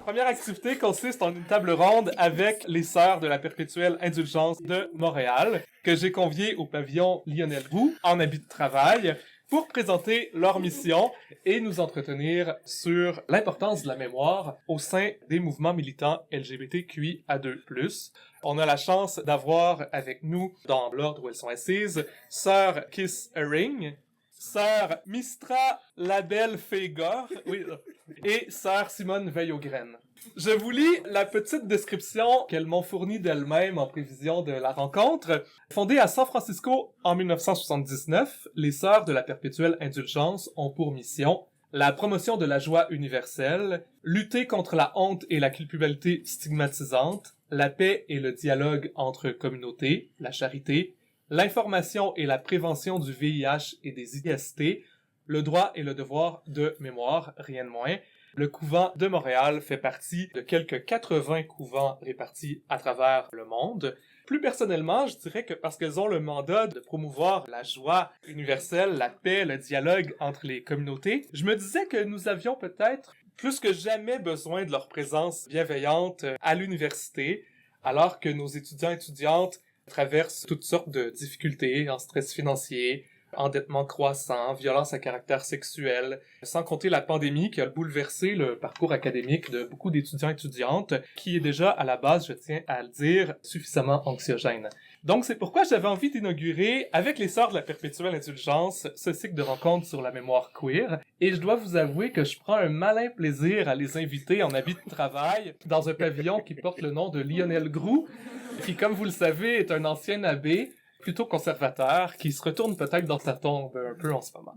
Première activité consiste en une table ronde avec les Sœurs de la Perpétuelle Indulgence de Montréal, que j'ai conviées au pavillon Lionel Roux, en habit de travail, pour présenter leur mission et nous entretenir sur l'importance de la mémoire au sein des mouvements militants LGBTQIA2+. On a la chance d'avoir avec nous, dans l'ordre où elles sont assises, Sœur Kiss Haring, Sœur Mistra Labelle Fégor, oui, et Sœur Simone Veille-aux-Graines. Je vous lis la petite description qu'elles m'ont fournie d'elles-mêmes en prévision de la rencontre. Fondée à San Francisco en 1979, les Sœurs de la Perpétuelle Indulgence ont pour mission la promotion de la joie universelle, lutter contre la honte et la culpabilité stigmatisante, la paix et le dialogue entre communautés, la charité, l'information et la prévention du VIH et des IST, le droit et le devoir de mémoire, rien de moins. Le couvent de Montréal fait partie de quelques 80 couvents répartis à travers le monde. Plus personnellement, je dirais que parce qu'elles ont le mandat de promouvoir la joie universelle, la paix, le dialogue entre les communautés, je me disais que nous avions peut-être plus que jamais besoin de leur présence bienveillante à l'université, alors que nos étudiants et étudiantes traversent toutes sortes de difficultés en stress financier, endettement croissant, violence à caractère sexuel, sans compter la pandémie qui a bouleversé le parcours académique de beaucoup d'étudiants et étudiantes, qui est déjà à la base, je tiens à le dire, suffisamment anxiogène. Donc c'est pourquoi j'avais envie d'inaugurer, avec les Sœurs de la Perpétuelle Indulgence, ce cycle de rencontres sur la mémoire queer, et je dois vous avouer que je prends un malin plaisir à les inviter en habit de travail dans un pavillon qui porte le nom de Lionel Roux, qui, comme vous le savez, est un ancien abbé, plutôt conservateur, qui se retourne peut-être dans sa tombe un peu en ce moment.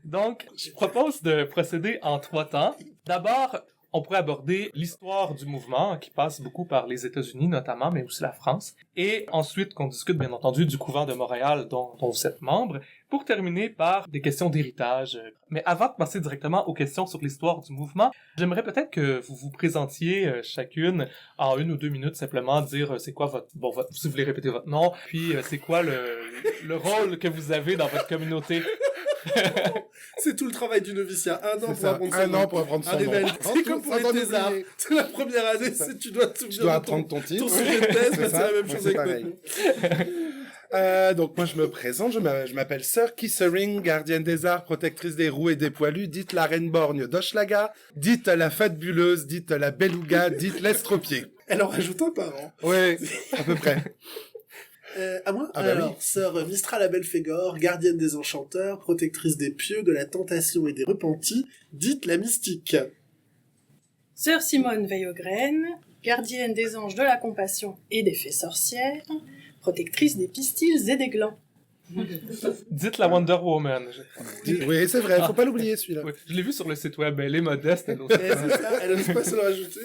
Donc, je propose de procéder en 3 temps. D'abord, on pourrait aborder l'histoire du mouvement, qui passe beaucoup par les États-Unis notamment, mais aussi la France. Et ensuite, qu'on discute bien entendu du couvent de Montréal dont vous êtes membre, pour terminer par des questions d'héritage. Mais avant de passer directement aux questions sur l'histoire du mouvement, j'aimerais peut-être que vous vous présentiez chacune en 1 ou 2 minutes, simplement dire c'est quoi votre si vous voulez répéter votre nom, puis c'est quoi le rôle que vous avez dans votre communauté. C'est tout le travail du noviciat. Un an pour apprendre son nom. C'est comme pour les thésards. C'est la première année, tu dois apprendre ton titre. Ton sujet de thèse, c'est la même chose avec nous. Donc moi je me présente, je m'appelle Sœur Kiss Haring, gardienne des arts, protectrice des roux et des poilus, dite la reine borgne d'Hochelaga, dite la fabuleuse, dite la beluga, dite l'estropié. Elle en rajoute un par an. Oui, à peu près. À moi? Ah bah alors, oui. Sœur Mistra la Belle Fégor, gardienne des enchanteurs, protectrice des pieux, de la tentation et des repentis, dite la mystique. Sœur Simone Veille-aux-Graines, gardienne des anges de la compassion et des fées sorcières, protectrice des pistils et des glands. Dites la Wonder Woman. Oui, c'est vrai, faut pas l'oublier celui-là. Oui, je l'ai vu sur le site web, elle est modeste, elle C'est ça, elle n'ose pas se le rajouter.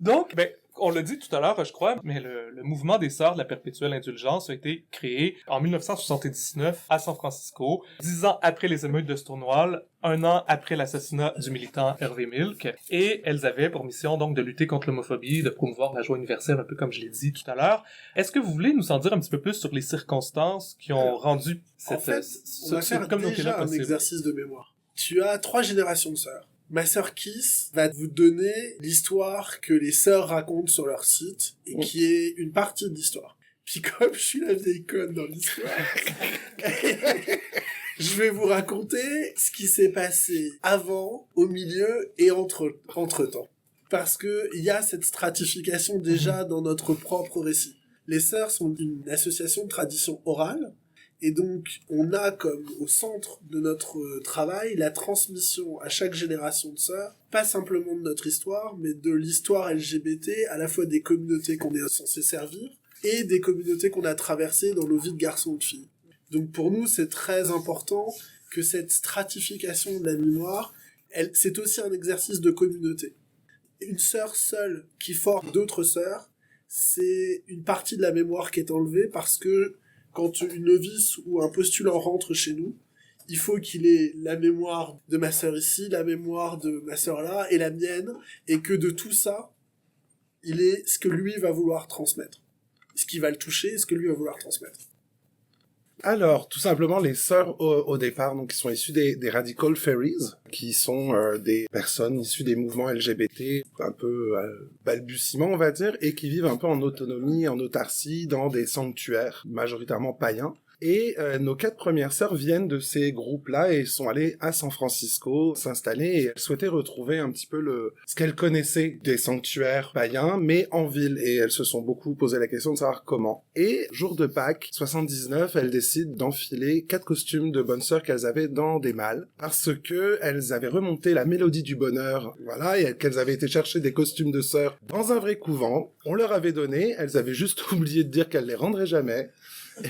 Donc, on l'a dit tout à l'heure, je crois, mais le mouvement des Sœurs de la Perpétuelle Indulgence a été créé en 1979 à San Francisco, 10 ans après les émeutes de Stonewall, 1 an après l'assassinat du militant Hervé Milk, et elles avaient pour mission donc de lutter contre l'homophobie, de promouvoir la joie universelle, un peu comme je l'ai dit tout à l'heure. Est-ce que vous voulez nous en dire un petit peu plus sur les circonstances qui ont rendu En fait, on va faire déjà un exercice de mémoire. Tu as 3 générations de sœurs. Ma sœur Kiss va vous donner l'histoire que les sœurs racontent sur leur site, et qui est une partie de l'histoire. Puis comme je suis la vieille conne dans l'histoire, je vais vous raconter ce qui s'est passé avant, au milieu et entre-temps. Parce que il y a cette stratification déjà dans notre propre récit. Les sœurs sont une association de tradition orale, et donc, on a comme au centre de notre travail la transmission à chaque génération de sœurs, pas simplement de notre histoire, mais de l'histoire LGBT, à la fois des communautés qu'on est censé servir, et des communautés qu'on a traversées dans nos vies de garçons et de filles. Donc pour nous, c'est très important que cette stratification de la mémoire, c'est aussi un exercice de communauté. Une sœur seule qui forme d'autres sœurs, c'est une partie de la mémoire qui est enlevée parce que quand une novice ou un postulant rentre chez nous, il faut qu'il ait la mémoire de ma sœur ici, la mémoire de ma sœur là, et la mienne, et que de tout ça, il est ce que lui va vouloir transmettre. Ce qui va le toucher, ce que lui va vouloir transmettre. Alors, tout simplement, les sœurs, au départ, donc, qui sont issues des Radical Fairies, qui sont des personnes issues des mouvements LGBT, un peu balbutiements, on va dire, et qui vivent un peu en autonomie, en autarcie, dans des sanctuaires, majoritairement païens. Et nos 4 premières sœurs viennent de ces groupes-là et sont allées à San Francisco s'installer et elles souhaitaient retrouver un petit peu ce qu'elles connaissaient des sanctuaires païens, mais en ville. Et elles se sont beaucoup posé la question de savoir comment. Et jour de Pâques, 79, elles décident d'enfiler 4 costumes de bonnes sœurs qu'elles avaient dans des malles parce que elles avaient remonté la mélodie du bonheur, voilà, et qu'elles avaient été chercher des costumes de sœurs dans un vrai couvent. On leur avait donné, elles avaient juste oublié de dire qu'elles les rendraient jamais.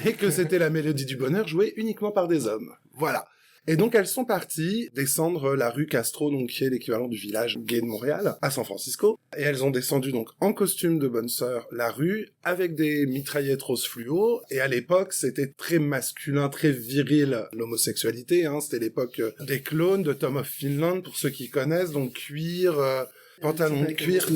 Et que c'était la mélodie du bonheur jouée uniquement par des hommes. Voilà. Et donc elles sont parties descendre la rue Castro, donc qui est l'équivalent du village gay de Montréal, à San Francisco. Et elles ont descendu donc en costume de bonne sœur la rue, avec des mitraillettes rose fluo. Et à l'époque, c'était très masculin, très viril, l'homosexualité. C'était l'époque des clones, de Tom of Finland, pour ceux qui connaissent, donc cuir... pantalon de cuir,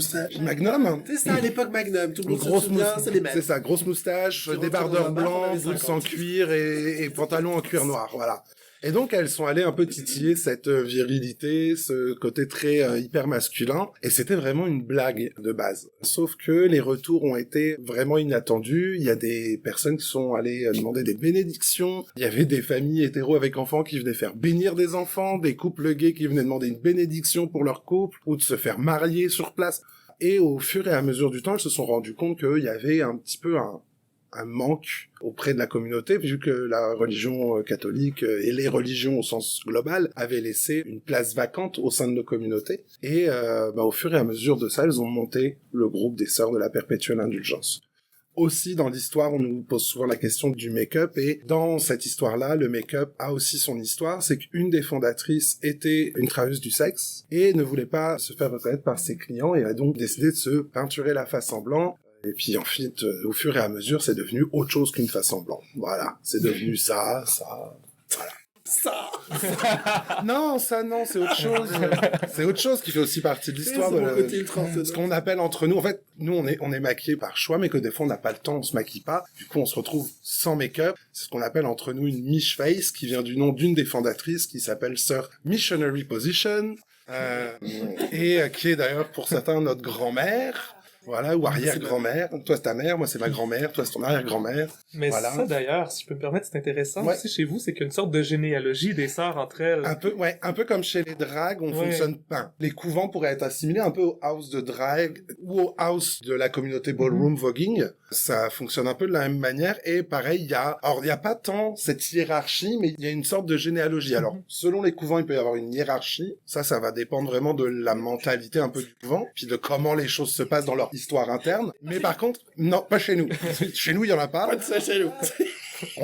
Magnum. C'est ça, à l'époque Magnum. Tout le monde se Grosse souvient, mousse, c'est les mêmes. c'est ça, grosse moustache, débardeur blanc, boots en cuir et pantalon en cuir noir, voilà. Et donc elles sont allées un peu titiller cette virilité, ce côté très hyper masculin, et c'était vraiment une blague de base. Sauf que les retours ont été vraiment inattendus, il y a des personnes qui sont allées demander des bénédictions, il y avait des familles hétéros avec enfants qui venaient faire bénir des enfants, des couples gays qui venaient demander une bénédiction pour leur couple, ou de se faire marier sur place. Et au fur et à mesure du temps, elles se sont rendues compte qu'il y avait un petit peu un manque auprès de la communauté, vu que la religion catholique et les religions au sens global avaient laissé une place vacante au sein de nos communautés. Et au fur et à mesure de ça, elles ont monté le groupe des Sœurs de la Perpétuelle Indulgence. Aussi, dans l'histoire, on nous pose souvent la question du make-up, et dans cette histoire-là, le make-up a aussi son histoire, c'est qu'une des fondatrices était une travailleuse du sexe, et ne voulait pas se faire reconnaître par ses clients, et a donc décidé de se peinturer la face en blanc. Et puis ensuite, au fur et à mesure, c'est devenu autre chose qu'une face en blanc. Voilà, c'est devenu ça, voilà. Ça. Non, ça non, c'est autre chose. C'est autre chose qui fait aussi partie de l'histoire de ce qu'on appelle entre nous. En fait, nous on est maquillés par choix, mais que des fois on n'a pas le temps, on se maquille pas. Du coup, on se retrouve sans make-up. C'est ce qu'on appelle entre nous une mish face, qui vient du nom d'une des fondatrices, qui s'appelle Sœur Missionary Position, et qui est d'ailleurs pour certains notre grand-mère. Voilà, ou arrière-grand-mère. Toi, c'est ta mère, moi, c'est ma grand-mère, toi, c'est ton arrière-grand-mère. Mais voilà. Ça, d'ailleurs, si je peux me permettre, c'est intéressant Ouais. aussi chez vous, c'est qu'il y a une sorte de généalogie des sœurs entre elles. Un peu comme chez les drags, on fonctionne pas. Les couvents pourraient être assimilés un peu au house de drag ou au house de la communauté ballroom voguing. Ça fonctionne un peu de la même manière, et pareil, il y a pas tant cette hiérarchie, mais il y a une sorte de généalogie. Alors, selon les couvents, il peut y avoir une hiérarchie. Ça va dépendre vraiment de la mentalité un peu du couvent, puis de comment les choses se passent dans leur histoire interne. Mais par contre, non, pas chez nous. Chez nous, il y en a pas. Pas de ça chez nous.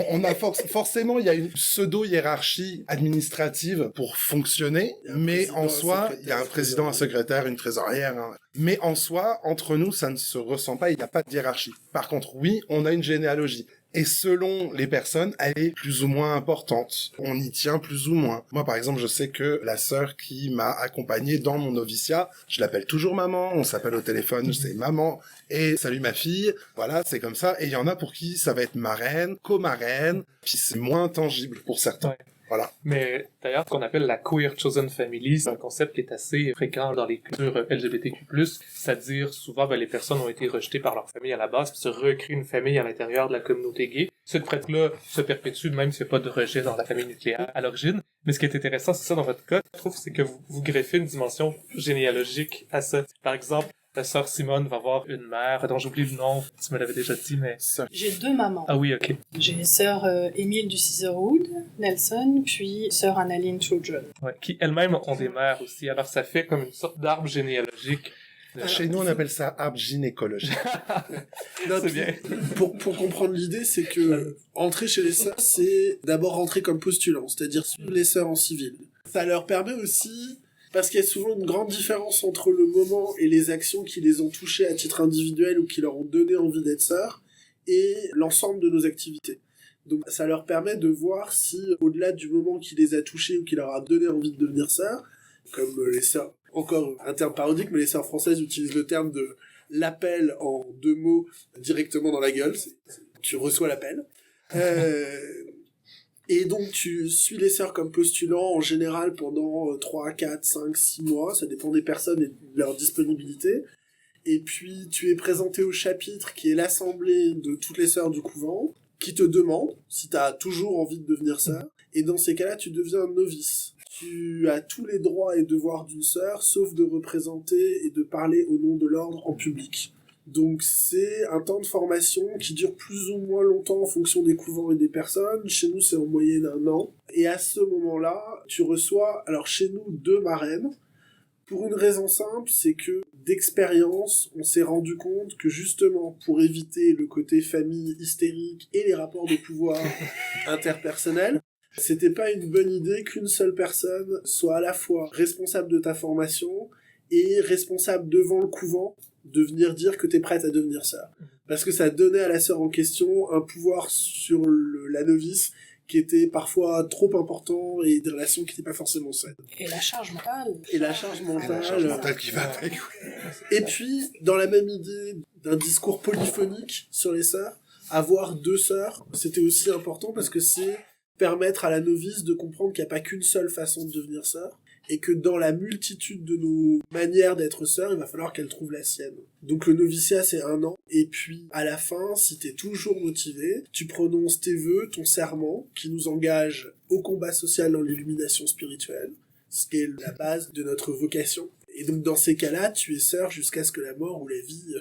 On a forcément, il y a une pseudo-hiérarchie administrative pour fonctionner, mais en soi, il y a un président, un secrétaire, une trésorière. Mais en soi, entre nous, ça ne se ressent pas, il n'y a pas de hiérarchie. Par contre, oui, on a une généalogie. Et selon les personnes, elle est plus ou moins importante. On y tient plus ou moins. Moi, par exemple, je sais que la sœur qui m'a accompagné dans mon noviciat, je l'appelle toujours maman, on s'appelle au téléphone, c'est maman, et salut ma fille, voilà, c'est comme ça. Et il y en a pour qui ça va être marraine, co-marraine, puis c'est moins tangible pour certains. Ouais. Voilà. Mais d'ailleurs, ce qu'on appelle la queer chosen family, c'est un concept qui est assez fréquent dans les cultures LGBTQ+, c'est-à-dire souvent les personnes ont été rejetées par leur famille à la base, puis se recréent une famille à l'intérieur de la communauté gay. Cette pratique-là se perpétue même s'il n'y a pas de rejet dans la famille nucléaire à l'origine. Mais ce qui est intéressant, c'est ça dans votre cas, je trouve, c'est que vous greffez une dimension généalogique à ça. Par exemple, ta sœur Simone va avoir une mère, dont j'oublie le nom, tu me l'avais déjà dit, mais... J'ai 2 mamans. Ah oui, ok. J'ai sœur Émile du Scissorwood, Nelson, puis sœur Annaline Children. Ouais, qui elles-mêmes ont des mères aussi, alors ça fait comme une sorte d'arbre généalogique. Chez nous, on appelle ça arbre gynécologique. Non, C'est bien. Pour comprendre l'idée, c'est que entrer chez les sœurs, c'est d'abord rentrer comme postulant, c'est-à-dire suivre les sœurs en civil. Ça leur permet aussi, parce qu'il y a souvent une grande différence entre le moment et les actions qui les ont touchées à titre individuel ou qui leur ont donné envie d'être sœurs, et l'ensemble de nos activités. Donc ça leur permet de voir si, au-delà du moment qui les a touchés ou qui leur a donné envie de devenir sœurs, comme les sœurs, encore un terme parodique, mais les sœurs françaises utilisent le terme de l'appel en 2 mots directement dans la gueule, tu reçois l'appel. Et donc tu suis les sœurs comme postulants en général pendant 3, 4, 5, 6 mois, ça dépend des personnes et de leur disponibilité. Et puis tu es présenté au chapitre qui est l'assemblée de toutes les sœurs du couvent, qui te demande si tu as toujours envie de devenir sœur. Et dans ces cas-là, tu deviens un novice. Tu as tous les droits et devoirs d'une sœur, sauf de représenter et de parler au nom de l'ordre en public. Donc c'est un temps de formation qui dure plus ou moins longtemps en fonction des couvents et des personnes. Chez nous, c'est en moyenne 1 an. Et à ce moment-là, tu reçois, alors chez nous, 2 marraines. Pour une raison simple, c'est que d'expérience, on s'est rendu compte que justement, pour éviter le côté famille hystérique et les rapports de pouvoir interpersonnels, c'était pas une bonne idée qu'une seule personne soit à la fois responsable de ta formation et responsable devant le couvent de venir dire que t'es prête à devenir sœur. Parce que ça donnait à la sœur en question un pouvoir sur la novice qui était parfois trop important et des relations qui n'étaient pas forcément saines. Et la charge mentale. Et la charge mentale. La charge mentale qui va avec. Et puis, dans la même idée d'un discours polyphonique sur les sœurs, avoir 2 sœurs, c'était aussi important parce que c'est permettre à la novice de comprendre qu'il n'y a pas qu'une seule façon de devenir sœur, et que dans la multitude de nos manières d'être sœur, il va falloir qu'elle trouve la sienne. Donc le noviciat, c'est 1 an, et puis à la fin, si t'es toujours motivé, tu prononces tes vœux, ton serment, qui nous engage au combat social dans l'illumination spirituelle, ce qui est la base de notre vocation. Et donc dans ces cas-là, tu es sœur jusqu'à ce que la mort ou la vie...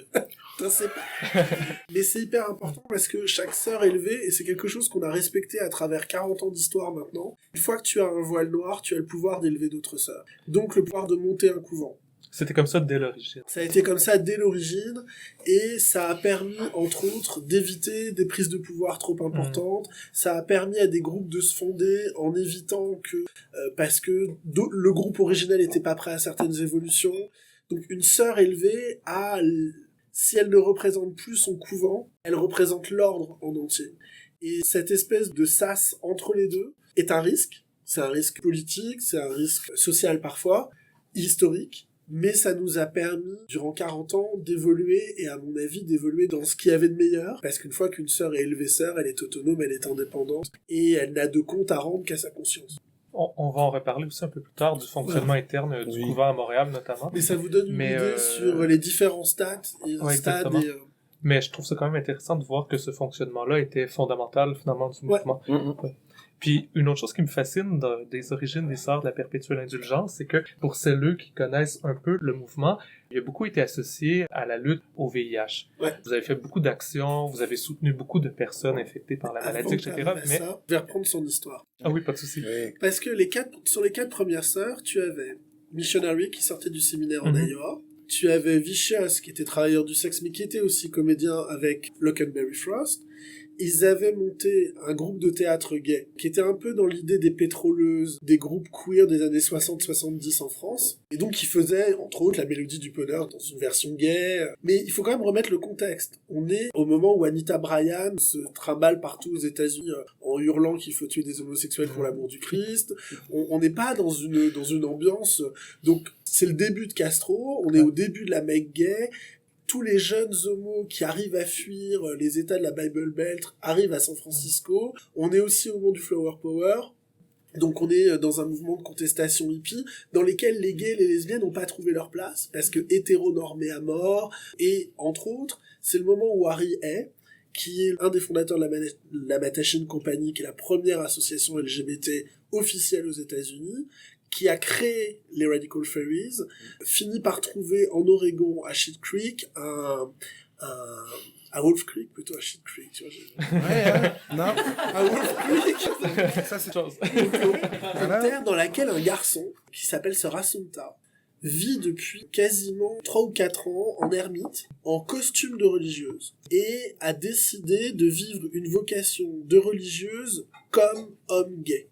T'en sais pas. Mais c'est hyper important parce que chaque sœur élevée, et c'est quelque chose qu'on a respecté à travers 40 ans d'histoire maintenant, une fois que tu as un voile noir, tu as le pouvoir d'élever d'autres sœurs. Donc le pouvoir de monter un couvent. C'était comme ça dès l'origine. Ça a été comme ça dès l'origine, et ça a permis, entre autres, d'éviter des prises de pouvoir trop importantes. Ça a permis à des groupes de se fonder en évitant que... parce que le groupe originel n'était pas prêt à certaines évolutions. Donc une sœur élevée a... Si elle ne représente plus son couvent, elle représente l'ordre en entier. Et cette espèce de sas entre les deux est un risque. C'est un risque politique, c'est un risque social parfois, historique, mais ça nous a permis, durant 40 ans, d'évoluer, et à mon avis, d'évoluer dans ce qu'il y avait de meilleur, parce qu'une fois qu'une sœur est élevée sœur, elle est autonome, elle est indépendante, et elle n'a de compte à rendre qu'à sa conscience. On va en reparler aussi un peu plus tard du fonctionnement interne du couvent à Montréal, notamment. Mais ça vous donne une idée sur les différents stades et stades. Mais je trouve ça quand même intéressant de voir que ce fonctionnement-là était fondamental, finalement, du mouvement. Ouais. Puis, une autre chose qui me fascine des origines des Sœurs de la Perpétuelle Indulgence, c'est que pour celles qui connaissent un peu le mouvement, il a beaucoup été associé à la lutte au VIH. Ouais. Vous avez fait beaucoup d'actions, vous avez soutenu beaucoup de personnes infectées par la maladie, etc. Mais ça, je vais reprendre son histoire. Ah oui, pas de souci. Oui. Parce que sur les 4 premières sœurs, tu avais Missionary qui sortait du séminaire en Iowa. Tu avais Vicious qui était travailleur du sexe mais qui était aussi comédien avec Lockenberry Frost. Ils avaient monté un groupe de théâtre gay, qui était un peu dans l'idée des pétroleuses, des groupes queer des années 60-70 en France. Et donc, ils faisaient, entre autres, la Mélodie du Bonheur dans une version gay. Mais il faut quand même remettre le contexte. On est au moment où Anita Bryan se trimballe partout aux États-Unis en hurlant qu'il faut tuer des homosexuels pour l'amour du Christ. On n'est pas dans une ambiance... Donc, c'est le début de Castro, on est au début de la Mecque gay. Tous les jeunes homos qui arrivent à fuir les États de la Bible Belt arrivent à San Francisco. On est aussi au moment du Flower Power. Donc on est dans un mouvement de contestation hippie dans lesquels les gays et les lesbiennes n'ont pas trouvé leur place parce que hétéronormés à mort. Et entre autres, c'est le moment où Harry Hay, qui est un des fondateurs de la Mattachine Company, qui est la première association LGBT officielle aux États-Unis, qui a créé les Radical Fairies, finit par trouver en Oregon, à Sheet Creek, à Wolf Creek, plutôt à Sheet Creek, tu vois. Non. À Wolf Creek. Ça, c'est chose. Une terre dans laquelle un garçon, qui s'appelle Sœur Assunta, vit depuis quasiment 3 ou 4 ans en ermite, en costume de religieuse, et a décidé de vivre une vocation de religieuse comme homme gay.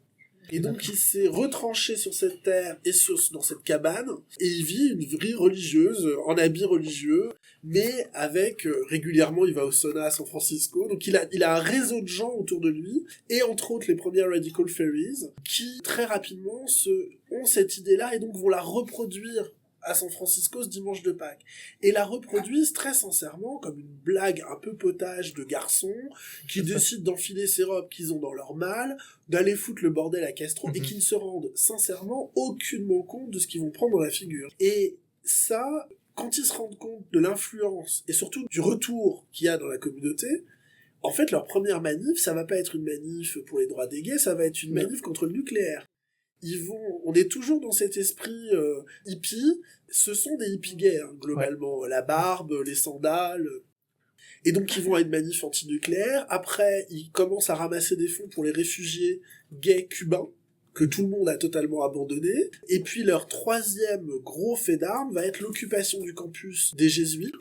Et donc il s'est retranché sur cette terre et dans cette cabane, et il vit une vie religieuse, en habit religieux, mais avec, régulièrement il va au sauna à San Francisco, donc il a un réseau de gens autour de lui, et entre autres les premières Radical Fairies, qui très rapidement ont cette idée-là, et donc vont la reproduire à San Francisco ce dimanche de Pâques. Et la reproduisent très sincèrement comme une blague un peu potage de garçons qui décident d'enfiler ces robes qu'ils ont dans leur malle, d'aller foutre le bordel à Castro et qui ne se rendent sincèrement aucunement compte de ce qu'ils vont prendre dans la figure. Et ça, quand ils se rendent compte de l'influence et surtout du retour qu'il y a dans la communauté, en fait, leur première manif, ça va pas être une manif pour les droits des gays, ça va être une manif contre le nucléaire. On est toujours dans cet esprit hippie, ce sont des hippies gays, hein, globalement, ouais. La barbe, les sandales, et donc ils vont à une manif anti-nucléaire, après ils commencent à ramasser des fonds pour les réfugiés gays cubains, que tout le monde a totalement abandonné. Et puis leur troisième gros fait d'armes va être l'occupation du campus des jésuites,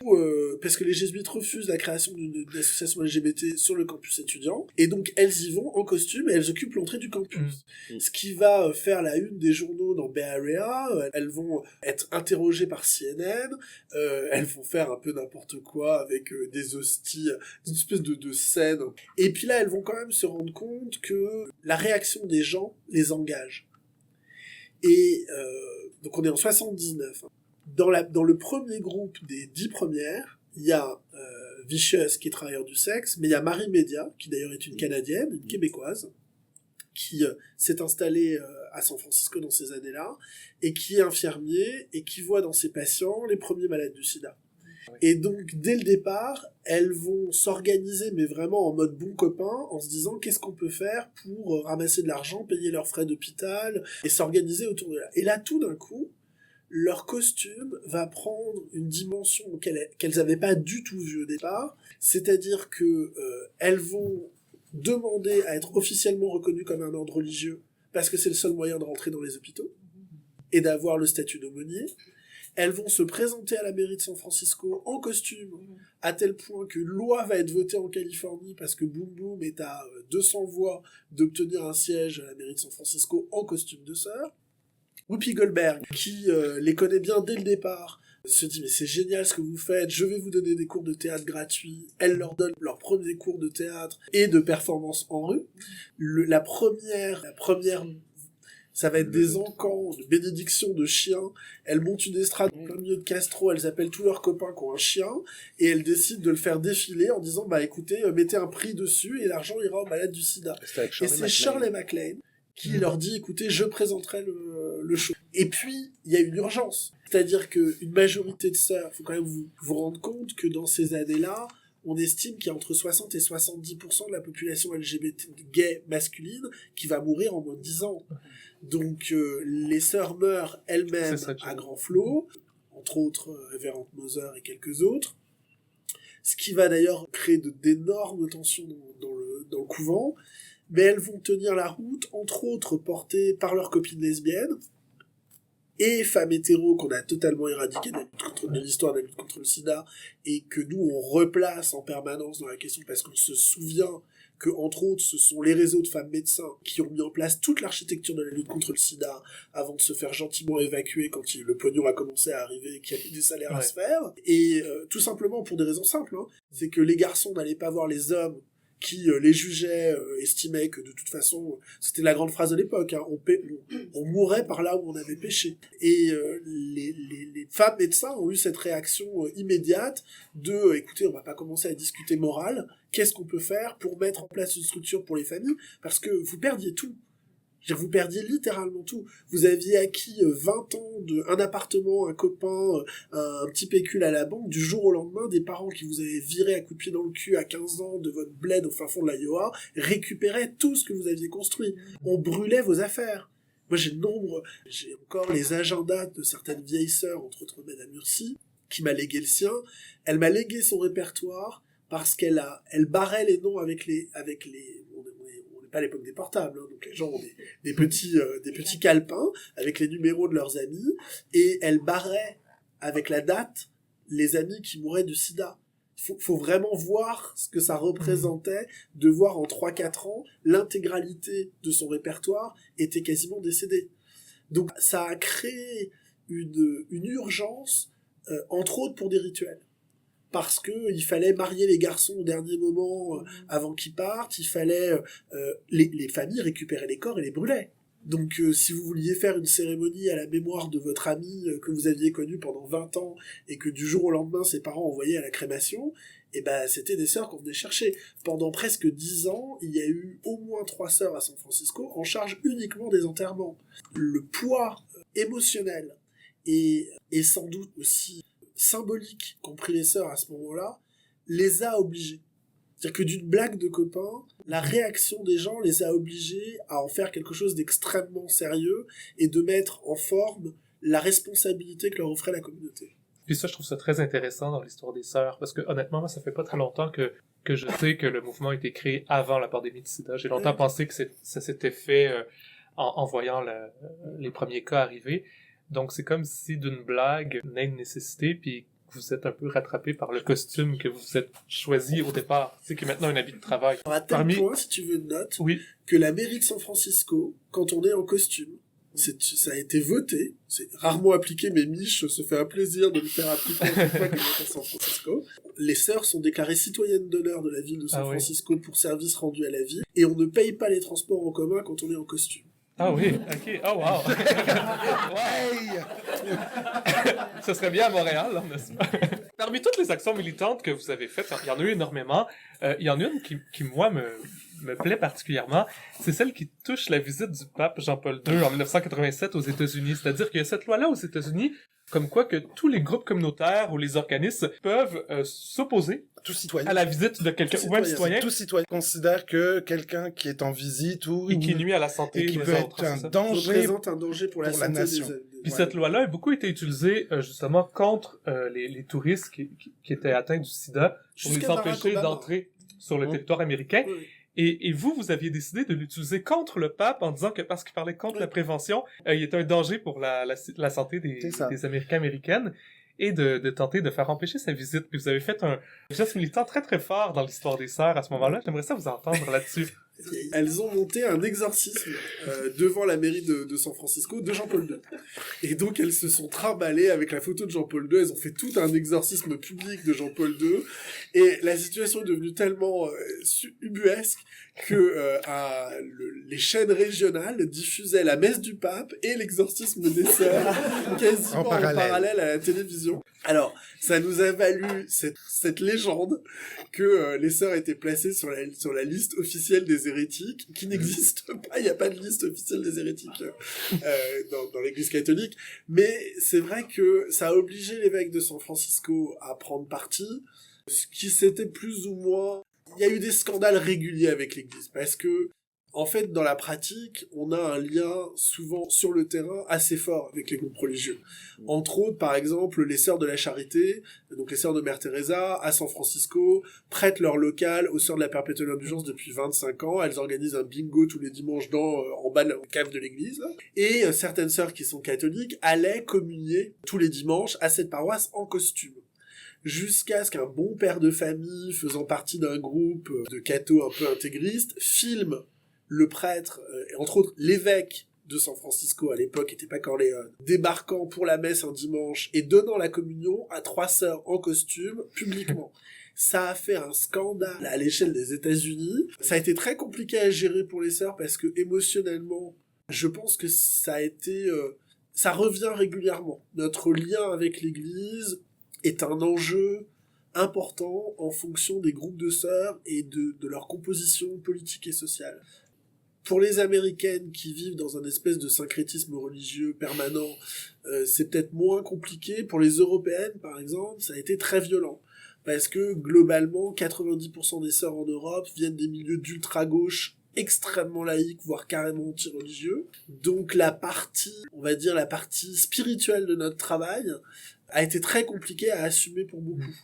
parce que les jésuites refusent la création d'une association LGBT sur le campus étudiant, et donc elles y vont en costume et elles occupent l'entrée du campus. Ce qui va faire la une des journaux dans Bay Area, elles vont être interrogées par CNN, elles vont faire un peu n'importe quoi avec des hosties, une espèce de scène. Et puis là, elles vont quand même se rendre compte que la réaction des gens les engage. Et donc on est en 79. Dans le premier groupe des 10 premières, il y a Vicious qui est travailleur du sexe, mais il y a Marie Média, qui d'ailleurs est une Canadienne, une Québécoise, qui s'est installée à San Francisco dans ces années-là, et qui est infirmier, et qui voit dans ses patients les premiers malades du sida. Et donc, dès le départ, elles vont s'organiser, mais vraiment en mode bon copain, en se disant qu'est-ce qu'on peut faire pour ramasser de l'argent, payer leurs frais d'hôpital, et s'organiser autour de là. Et là, tout d'un coup, leur costume va prendre une dimension qu'elles n'avaient pas du tout vue au départ, c'est-à-dire que elles vont demander à être officiellement reconnues comme un ordre religieux, parce que c'est le seul moyen de rentrer dans les hôpitaux, et d'avoir le statut d'aumônier. Elles vont se présenter à la mairie de San Francisco en costume, à tel point que loi va être votée en Californie parce que Boom Boom est à 200 voix d'obtenir un siège à la mairie de San Francisco en costume de sœur. Whoopi Goldberg, qui les connaît bien dès le départ, se dit mais c'est génial ce que vous faites, je vais vous donner des cours de théâtre gratuits. Elle leur donne leurs premiers cours de théâtre et de performance en rue. La première ça va être des encans de bénédiction de chiens. Elles montent une estrade au milieu de Castro, elles appellent tous leurs copains qui ont un chien, et elles décident de le faire défiler en disant, bah écoutez, mettez un prix dessus, et l'argent ira aux malades du sida. Et c'est Shirley MacLaine qui leur dit, écoutez, je présenterai le show. Et puis, il y a une urgence. C'est-à-dire qu'une majorité de sœurs, faut quand même vous rendre compte que dans ces années-là, on estime qu'il y a entre 60 et 70% de la population LGBT gay masculine qui va mourir en moins de 10 ans. Donc les sœurs meurent elles-mêmes à grand flot, entre autres Révérende Moser et quelques autres, ce qui va d'ailleurs créer d'énormes tensions dans le couvent, mais elles vont tenir la route, entre autres portées par leurs copines lesbiennes, et femmes hétéros qu'on a totalement éradiquées de l'histoire de la lutte contre le sida, et que nous on replace en permanence dans la question parce qu'on se souvient que, entre autres, ce sont les réseaux de femmes médecins qui ont mis en place toute l'architecture de la lutte contre le sida avant de se faire gentiment évacuer quand le pognon a commencé à arriver et qu'il y avait des salaires à se faire. Et tout simplement pour des raisons simples, hein, c'est que les garçons n'allaient pas voir les hommes qui les jugeaient, estimaient que de toute façon, c'était la grande phrase de l'époque, hein, on mourait par là où on avait péché. Et les femmes médecins ont eu cette réaction immédiate de, écoutez, on va pas commencer à discuter morale, qu'est-ce qu'on peut faire pour mettre en place une structure pour les familles, parce que vous perdiez tout. Vous perdiez littéralement tout. Vous aviez acquis 20 ans, un appartement, un copain, un petit pécule à la banque, du jour au lendemain, des parents qui vous avaient viré à coups de pied dans le cul à 15 ans de votre bled au fin fond de l'Iowa, récupéraient tout ce que vous aviez construit. On brûlait vos affaires. Moi, j'ai encore les agendas de certaines vieilles sœurs, entre autres Madame Ursi, qui m'a légué le sien. Elle m'a légué son répertoire parce qu'elle barrait les noms avec les pas à l'époque des portables, hein, donc les gens ont des petits calepins avec les numéros de leurs amis, et elle barrait avec la date les amis qui mouraient de sida. Faut vraiment voir ce que ça représentait de voir en 3-4 ans l'intégralité de son répertoire était quasiment décédée. Donc ça a créé une urgence, entre autres pour des rituels. Parce que il fallait marier les garçons au dernier moment avant qu'ils partent, il fallait les familles récupéraient les corps et les brûlaient. Donc si vous vouliez faire une cérémonie à la mémoire de votre ami que vous aviez connu pendant 20 ans et que du jour au lendemain ses parents envoyaient à la crémation, et ben c'était des sœurs qu'on venait chercher. Pendant presque 10 ans, il y a eu au moins 3 sœurs à San Francisco en charge uniquement des enterrements. Le poids émotionnel et sans doute aussi symbolique qu'ont pris les sœurs à ce moment-là les a obligés. C'est-à-dire que d'une blague de copains, la réaction des gens les a obligés à en faire quelque chose d'extrêmement sérieux et de mettre en forme la responsabilité que leur offrait la communauté. Puis ça, je trouve ça très intéressant dans l'histoire des sœurs, parce que honnêtement, moi, ça fait pas très longtemps que je sais que le mouvement a été créé avant la pandémie de sida. J'ai longtemps pensé que ça s'était fait en voyant les premiers cas arriver. Donc c'est comme si d'une blague naît une nécessité, puis vous êtes un peu rattrapé par le costume que vous êtes choisi au départ. C'est qui est maintenant un habit de travail. Alors à tel point, si tu veux une note, Oui. que la mairie de San Francisco, quand on est en costume, ça a été voté, c'est rarement appliqué, mais Mich se fait un plaisir de le faire appliquer à chaque fois qu'elle est à San Francisco. Les sœurs sont déclarées citoyennes d'honneur de la ville de San Francisco pour services rendus à la ville, et on ne paye pas les transports en commun quand on est en costume. Ah oui, ok. Oh wow. Hey! Ce serait bien à Montréal, hein, n'est-ce pas? Parmi toutes les actions militantes que vous avez faites, il y en a eu énormément. Il y en a une qui moi, me plaît particulièrement. C'est celle qui touche la visite du pape Jean-Paul II en 1987 aux États-Unis. C'est-à-dire qu'il y a cette loi-là aux États-Unis comme quoi que tous les groupes communautaires ou les organismes peuvent s'opposer Tout citoyen. à la visite de quelqu'un ou un citoyen Tout citoyen considère que quelqu'un qui est en visite et qui nuit à la santé et qui des peut autres. être un c'est ça? danger Représente un danger pour la pour la santé nation. Puis cette loi-là a beaucoup été utilisée justement contre les touristes qui étaient atteints du sida pour les Jusqu'à Barack empêcher Obama. d'entrer sur le territoire américain. Oui. Et vous aviez décidé de l'utiliser contre le pape en disant que parce qu'il parlait contre la prévention, il était un danger pour la santé des Américains américaines et de tenter de faire empêcher sa visite. Puis vous avez fait un geste militant très très fort dans l'histoire des sœurs à ce moment-là. J'aimerais ça vous entendre là-dessus. Elles ont monté un exorcisme devant la mairie de San Francisco de Jean-Paul II. Et donc elles se sont trimballées avec la photo de Jean-Paul II, elles ont fait tout un exorcisme public de Jean-Paul II, et la situation est devenue tellement ubuesque que les chaînes régionales diffusaient la messe du pape et l'exorcisme des sœurs quasiment en parallèle à la télévision. Alors, ça nous a valu cette légende que les sœurs étaient placées sur la liste officielle des hérétiques, qui n'existe pas, il n'y a pas de liste officielle des hérétiques dans l'église catholique, mais c'est vrai que ça a obligé l'évêque de San Francisco à prendre parti, ce qui s'était plus ou moins... Il y a eu des scandales réguliers avec l'église, parce que en fait, dans la pratique, on a un lien souvent sur le terrain assez fort avec les groupes religieux. Entre autres, par exemple, les Sœurs de la Charité, donc les Sœurs de Mère Teresa, à San Francisco, prêtent leur local aux Sœurs de la Perpétuelle Indulgence depuis 25 ans. Elles organisent un bingo tous les dimanches en bas de la cave de l'église. Et certaines sœurs qui sont catholiques allaient communier tous les dimanches à cette paroisse en costume. Jusqu'à ce qu'un bon père de famille, faisant partie d'un groupe de cathos un peu intégristes, filme le prêtre, et entre autres l'évêque de San Francisco à l'époque, était pas Corleone, débarquant pour la messe un dimanche et donnant la communion à 3 sœurs en costume publiquement. Ça a fait un scandale à l'échelle des États-Unis. Ça a été très compliqué à gérer pour les sœurs parce que émotionnellement, je pense que ça a été, ça revient régulièrement. Notre lien avec l'Église est un enjeu important en fonction des groupes de sœurs et de leur composition politique et sociale. Pour les Américaines qui vivent dans un espèce de syncrétisme religieux permanent, c'est peut-être moins compliqué. Pour les Européennes, par exemple, ça a été très violent. Parce que, globalement, 90% des sœurs en Europe viennent des milieux d'ultra-gauche extrêmement laïques, voire carrément anti-religieux. Donc la partie spirituelle de notre travail a été très compliquée à assumer pour beaucoup.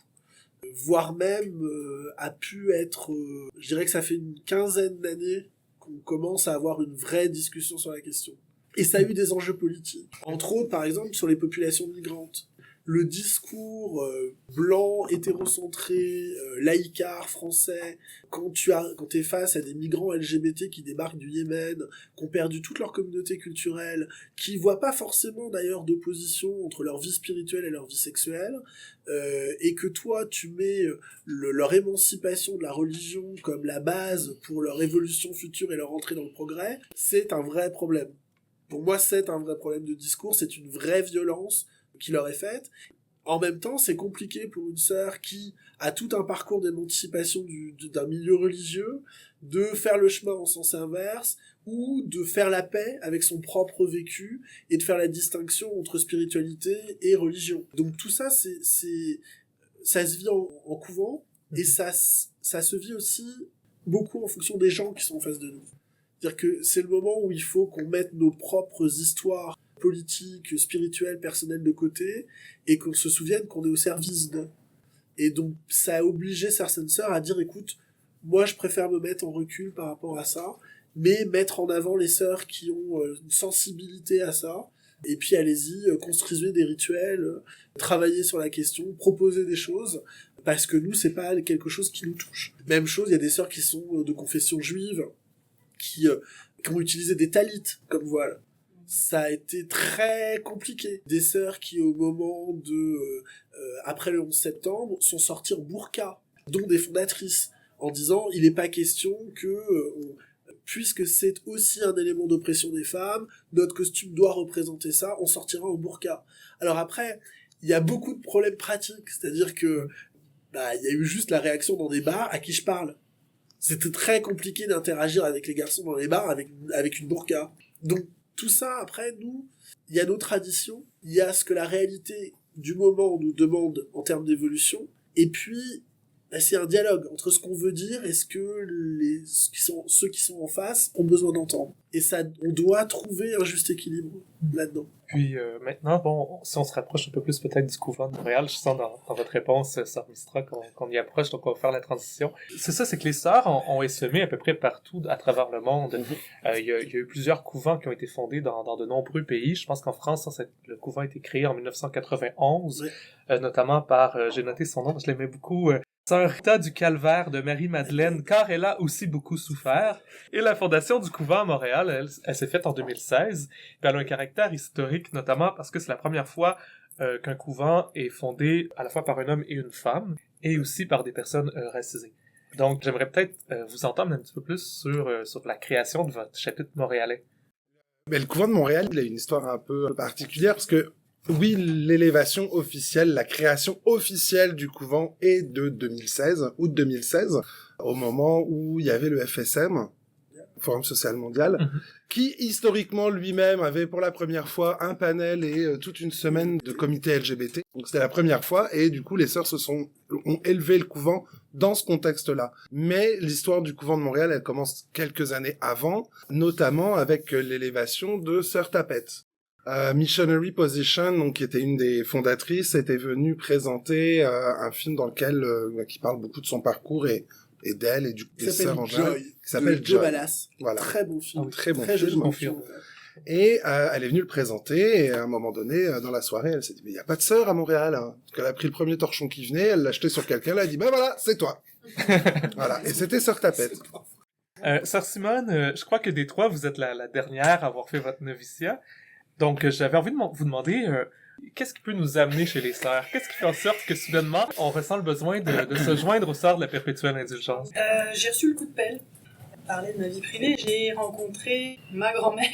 Voire même a pu être... je dirais que ça fait une quinzaine d'années on commence à avoir une vraie discussion sur la question. Et ça a eu des enjeux politiques. Entre autres, par exemple, sur les populations migrantes. Le discours blanc, hétérocentré, laïcard, français, quand t'es face à des migrants LGBT qui débarquent du Yémen, qui ont perdu toute leur communauté culturelle, qui voient pas forcément d'ailleurs d'opposition entre leur vie spirituelle et leur vie sexuelle, et que toi tu mets leur émancipation de la religion comme la base pour leur évolution future et leur entrée dans le progrès, c'est un vrai problème. Pour moi, c'est un vrai problème de discours, c'est une vraie violence qui leur est faite. En même temps, c'est compliqué pour une sœur qui a tout un parcours d'émancipation d'un milieu religieux, de faire le chemin en sens inverse, ou de faire la paix avec son propre vécu, et de faire la distinction entre spiritualité et religion. Donc tout ça, ça se vit en couvent, et ça se vit aussi beaucoup en fonction des gens qui sont en face de nous. C'est-à-dire que c'est le moment où il faut qu'on mette nos propres histoires politiques, spirituelles, personnelles de côté, et qu'on se souvienne qu'on est au service d'eux. Et donc, ça a obligé certaines sœurs à dire, écoute, moi je préfère me mettre en recul par rapport à ça, mais mettre en avant les sœurs qui ont une sensibilité à ça, et puis allez-y, construisez des rituels, travaillez sur la question, proposez des choses, parce que nous, c'est pas quelque chose qui nous touche. Même chose, il y a des sœurs qui sont de confession juive, qui ont utilisé des talit comme voile. Ça a été très compliqué. Des sœurs qui, au moment après le 11 septembre, sont sorties en burqa, dont des fondatrices, en disant il n'est pas question que, puisque c'est aussi un élément d'oppression des femmes, notre costume doit représenter ça, on sortira en burqa. Alors après, il y a beaucoup de problèmes pratiques, c'est-à-dire que il y a eu juste la réaction dans des bars à qui je parle. C'était très compliqué d'interagir avec les garçons dans les bars avec une burqa. Donc tout ça, après, nous, il y a nos traditions, il y a ce que la réalité du moment nous demande en termes d'évolution, et puis c'est un dialogue entre ce qu'on veut dire et ce que ceux qui sont en face ont besoin d'entendre. Et ça, on doit trouver un juste équilibre là-dedans. Puis maintenant, bon, si on se rapproche un peu plus peut-être du couvent de Montréal, je sens dans votre réponse, Sœur Mistra, qu'on y approche, donc on va faire la transition. C'est ça, c'est que les sœurs ont essaimé à peu près partout à travers le monde. Il y a eu plusieurs couvents qui ont été fondés dans de nombreux pays. Je pense qu'en France, le couvent a été créé en 1991, notamment par, j'ai noté son nom, je l'aimais beaucoup, Sœur Rita du Calvaire de Marie-Madeleine, car elle a aussi beaucoup souffert. Et la fondation du couvent à Montréal, elle s'est faite en 2016. Puis elle a un caractère historique, notamment parce que c'est la première fois qu'un couvent est fondé à la fois par un homme et une femme, et aussi par des personnes racisées. Donc j'aimerais peut-être vous entendre un petit peu plus sur la création de votre chapitre montréalais. Mais le couvent de Montréal, il a une histoire un peu particulière, parce que oui, l'élévation officielle, la création officielle du couvent est de 2016, août 2016, au moment où il y avait le FSM, Forum Social Mondial, qui historiquement lui-même avait pour la première fois un panel et toute une semaine de comité LGBT. Donc c'était la première fois, et du coup les sœurs ont élevé le couvent dans ce contexte-là. Mais l'histoire du couvent de Montréal, elle commence quelques années avant, notamment avec l'élévation de Sœur Tapette. Missionary Position, donc qui était une des fondatrices, était venue présenter un film dans lequel qui parle beaucoup de son parcours et d'elle et des sœurs en général, qui s'appelle Joe Ballas. Voilà. Très bon film. Très bon film. Et elle est venue le présenter, et à un moment donné, dans la soirée, elle s'est dit, mais il n'y a pas de sœur à Montréal, hein. Parce qu'elle a pris le premier torchon qui venait, elle l'a acheté sur quelqu'un, elle a dit, ben voilà, c'est toi. Voilà. Et c'était Sœur Tapette. Sœur Simone, je crois que des trois, vous êtes la dernière à avoir fait votre noviciat. Donc, j'avais envie de vous demander, qu'est-ce qui peut nous amener chez les sœurs? Qu'est-ce qui fait en sorte que, soudainement, on ressent le besoin de se joindre aux sœurs de la perpétuelle indulgence? J'ai reçu le coup de pelle. Parler de ma vie privée, j'ai rencontré ma grand-mère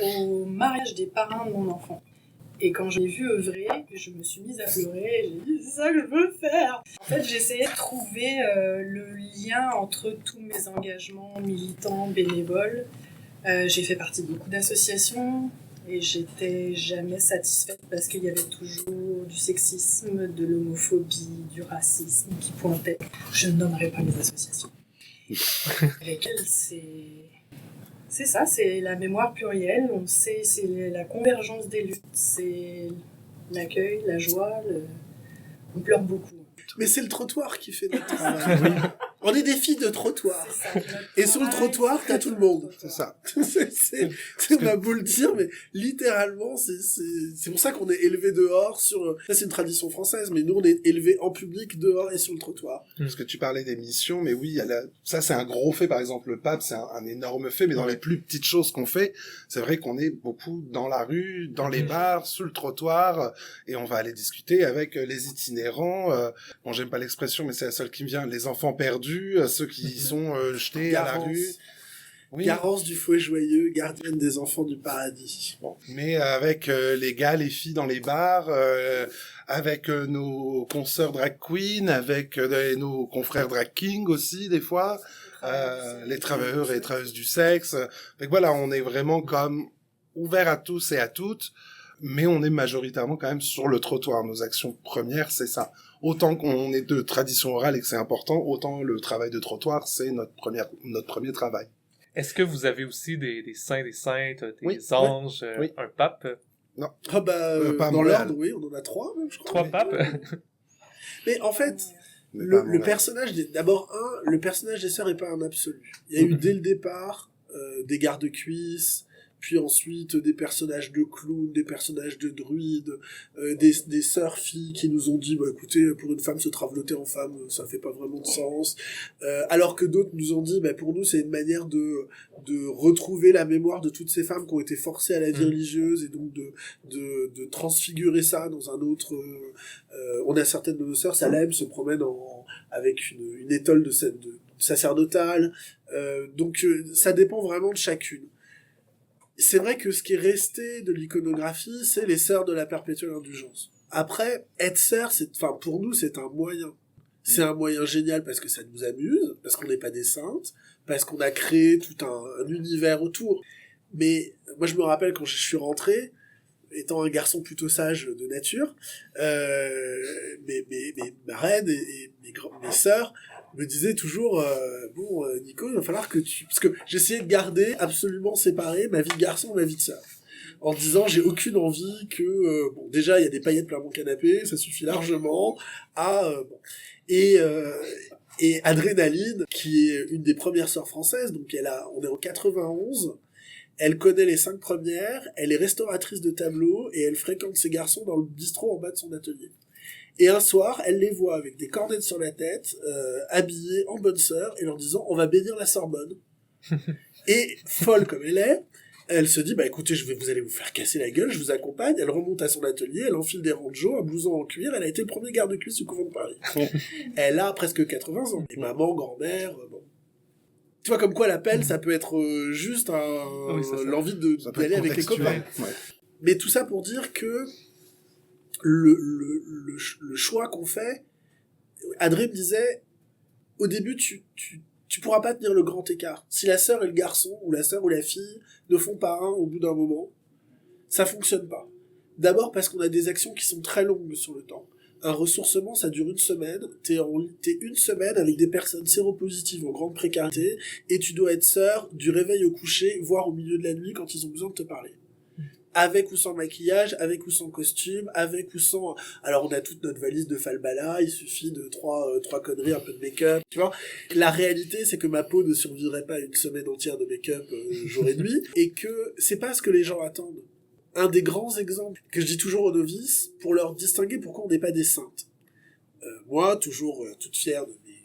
au mariage des parrains de mon enfant. Et quand je l'ai vue œuvrer, je me suis mise à pleurer, j'ai dit, c'est ça que je veux faire. En fait, j'essayais de trouver le lien entre tous mes engagements militants, bénévoles. J'ai fait partie de beaucoup d'associations, et j'étais jamais satisfaite parce qu'il y avait toujours du sexisme, de l'homophobie, du racisme qui pointait. Je ne nommerai pas les associations. Avec elles, c'est ça, c'est la mémoire plurielle, on sait, c'est la convergence des luttes, c'est l'accueil, la joie, on pleure beaucoup. Mais c'est le trottoir qui fait notre travail. On est des filles de trottoir. Et sur le trottoir, t'as tout le monde. C'est ça. On a beau le dire, mais littéralement, c'est pour ça qu'on est élevé dehors sur, ça c'est une tradition française, mais nous on est élevé en public dehors et sur le trottoir. Parce que tu parlais des missions, mais oui, il y a ça c'est un gros fait, par exemple, le pape, c'est un énorme fait, mais dans les plus petites choses qu'on fait, c'est vrai qu'on est beaucoup dans la rue, dans les bars, sur le trottoir, et on va aller discuter avec les itinérants, bon, j'aime pas l'expression, mais c'est la seule qui me vient, les enfants perdus, ceux qui sont jetés à la rue. Oui. Garance du fouet joyeux, gardienne des enfants du paradis. Bon. Mais avec les gars, les filles dans les bars, avec nos consoeurs drag queen, avec nos confrères drag king aussi, des fois, les travailleurs et les travailleuses du sexe. Donc voilà, on est vraiment comme ouvert à tous et à toutes, mais on est majoritairement quand même sur le trottoir. Nos actions premières, c'est ça. Autant qu'on est de tradition orale et que c'est important, autant le travail de trottoir, c'est notre premier travail. Est-ce que vous avez aussi des saints, des saintes, des Oui, anges, oui. un pape? Ah pas à dans Montréal. l'ordre, oui, on en a 3 même, je crois. 3 papes? Mais en fait, Mais pas à le Montréal. personnage le personnage des sœurs est pas un absolu. Il y a eu dès le départ des gardes-cuisses, puis ensuite des personnages de clowns, des personnages de druides, des sœurs filles qui nous ont dit bah écoutez, pour une femme se traveloter en femme, ça fait pas vraiment de sens. Alors que d'autres nous ont dit bah pour nous c'est une manière de retrouver la mémoire de toutes ces femmes qui ont été forcées à la vie religieuse et donc de transfigurer ça dans un autre. On a certaines de nos sœurs, Salem se promène avec une étole de sacerdotale. Donc ça dépend vraiment de chacune. C'est vrai que ce qui est resté de l'iconographie, c'est les sœurs de la perpétuelle indulgence. Après, être sœur, pour nous, c'est un moyen. C'est un moyen génial parce que ça nous amuse, parce qu'on n'est pas des saintes, parce qu'on a créé tout un univers autour. Mais moi, je me rappelle quand je suis rentré, étant un garçon plutôt sage de nature, ma reine et mes sœurs me disaient toujours Nico, il va falloir que tu... Parce que j'essayais de garder absolument séparé ma vie de garçon et ma vie de sœur. En disant, j'ai aucune envie que... déjà, il y a des paillettes plein mon canapé, ça suffit largement. Et Adrénaline, qui est une des premières sœurs françaises, donc on est en 91... Elle connaît les 5 premières, elle est restauratrice de tableaux et elle fréquente ses garçons dans le bistrot en bas de son atelier. Et un soir, elle les voit avec des cornettes sur la tête, habillés en bonne sœur et leur disant « On va bénir la Sorbonne ». Et folle comme elle se dit « Bah écoutez, vous allez vous faire casser la gueule, je vous accompagne ». Elle remonte à son atelier, elle enfile des ranchos, un blouson en cuir, elle a été le premier garde-cuisse du couvent de Paris. Elle a presque 80 ans. Et maman, grand-mère, bon. Tu vois, comme quoi l'appel, ça peut être juste l'envie d'aller avec les copains. Ouais. Mais tout ça pour dire que le choix qu'on fait, Adré me disait, au début, tu pourras pas tenir le grand écart. Si la sœur et le garçon, ou la sœur ou la fille, ne font pas un au bout d'un moment, ça fonctionne pas. D'abord parce qu'on a des actions qui sont très longues sur le temps. Un ressourcement, ça dure 1 semaine. T'es 1 semaine avec des personnes séropositives en grande précarité, et tu dois être sœur du réveil au coucher, voire au milieu de la nuit quand ils ont besoin de te parler. Avec ou sans maquillage, avec ou sans costume, avec ou sans... Alors on a toute notre valise de falbala, il suffit de trois conneries, un peu de make-up, tu vois. La réalité, c'est que ma peau ne survivrait pas à 1 semaine entière de make-up jour et nuit, et que c'est pas ce que les gens attendent. Un des grands exemples que je dis toujours aux novices, pour leur distinguer pourquoi on n'est pas des saintes. Moi, toujours toute fière de mes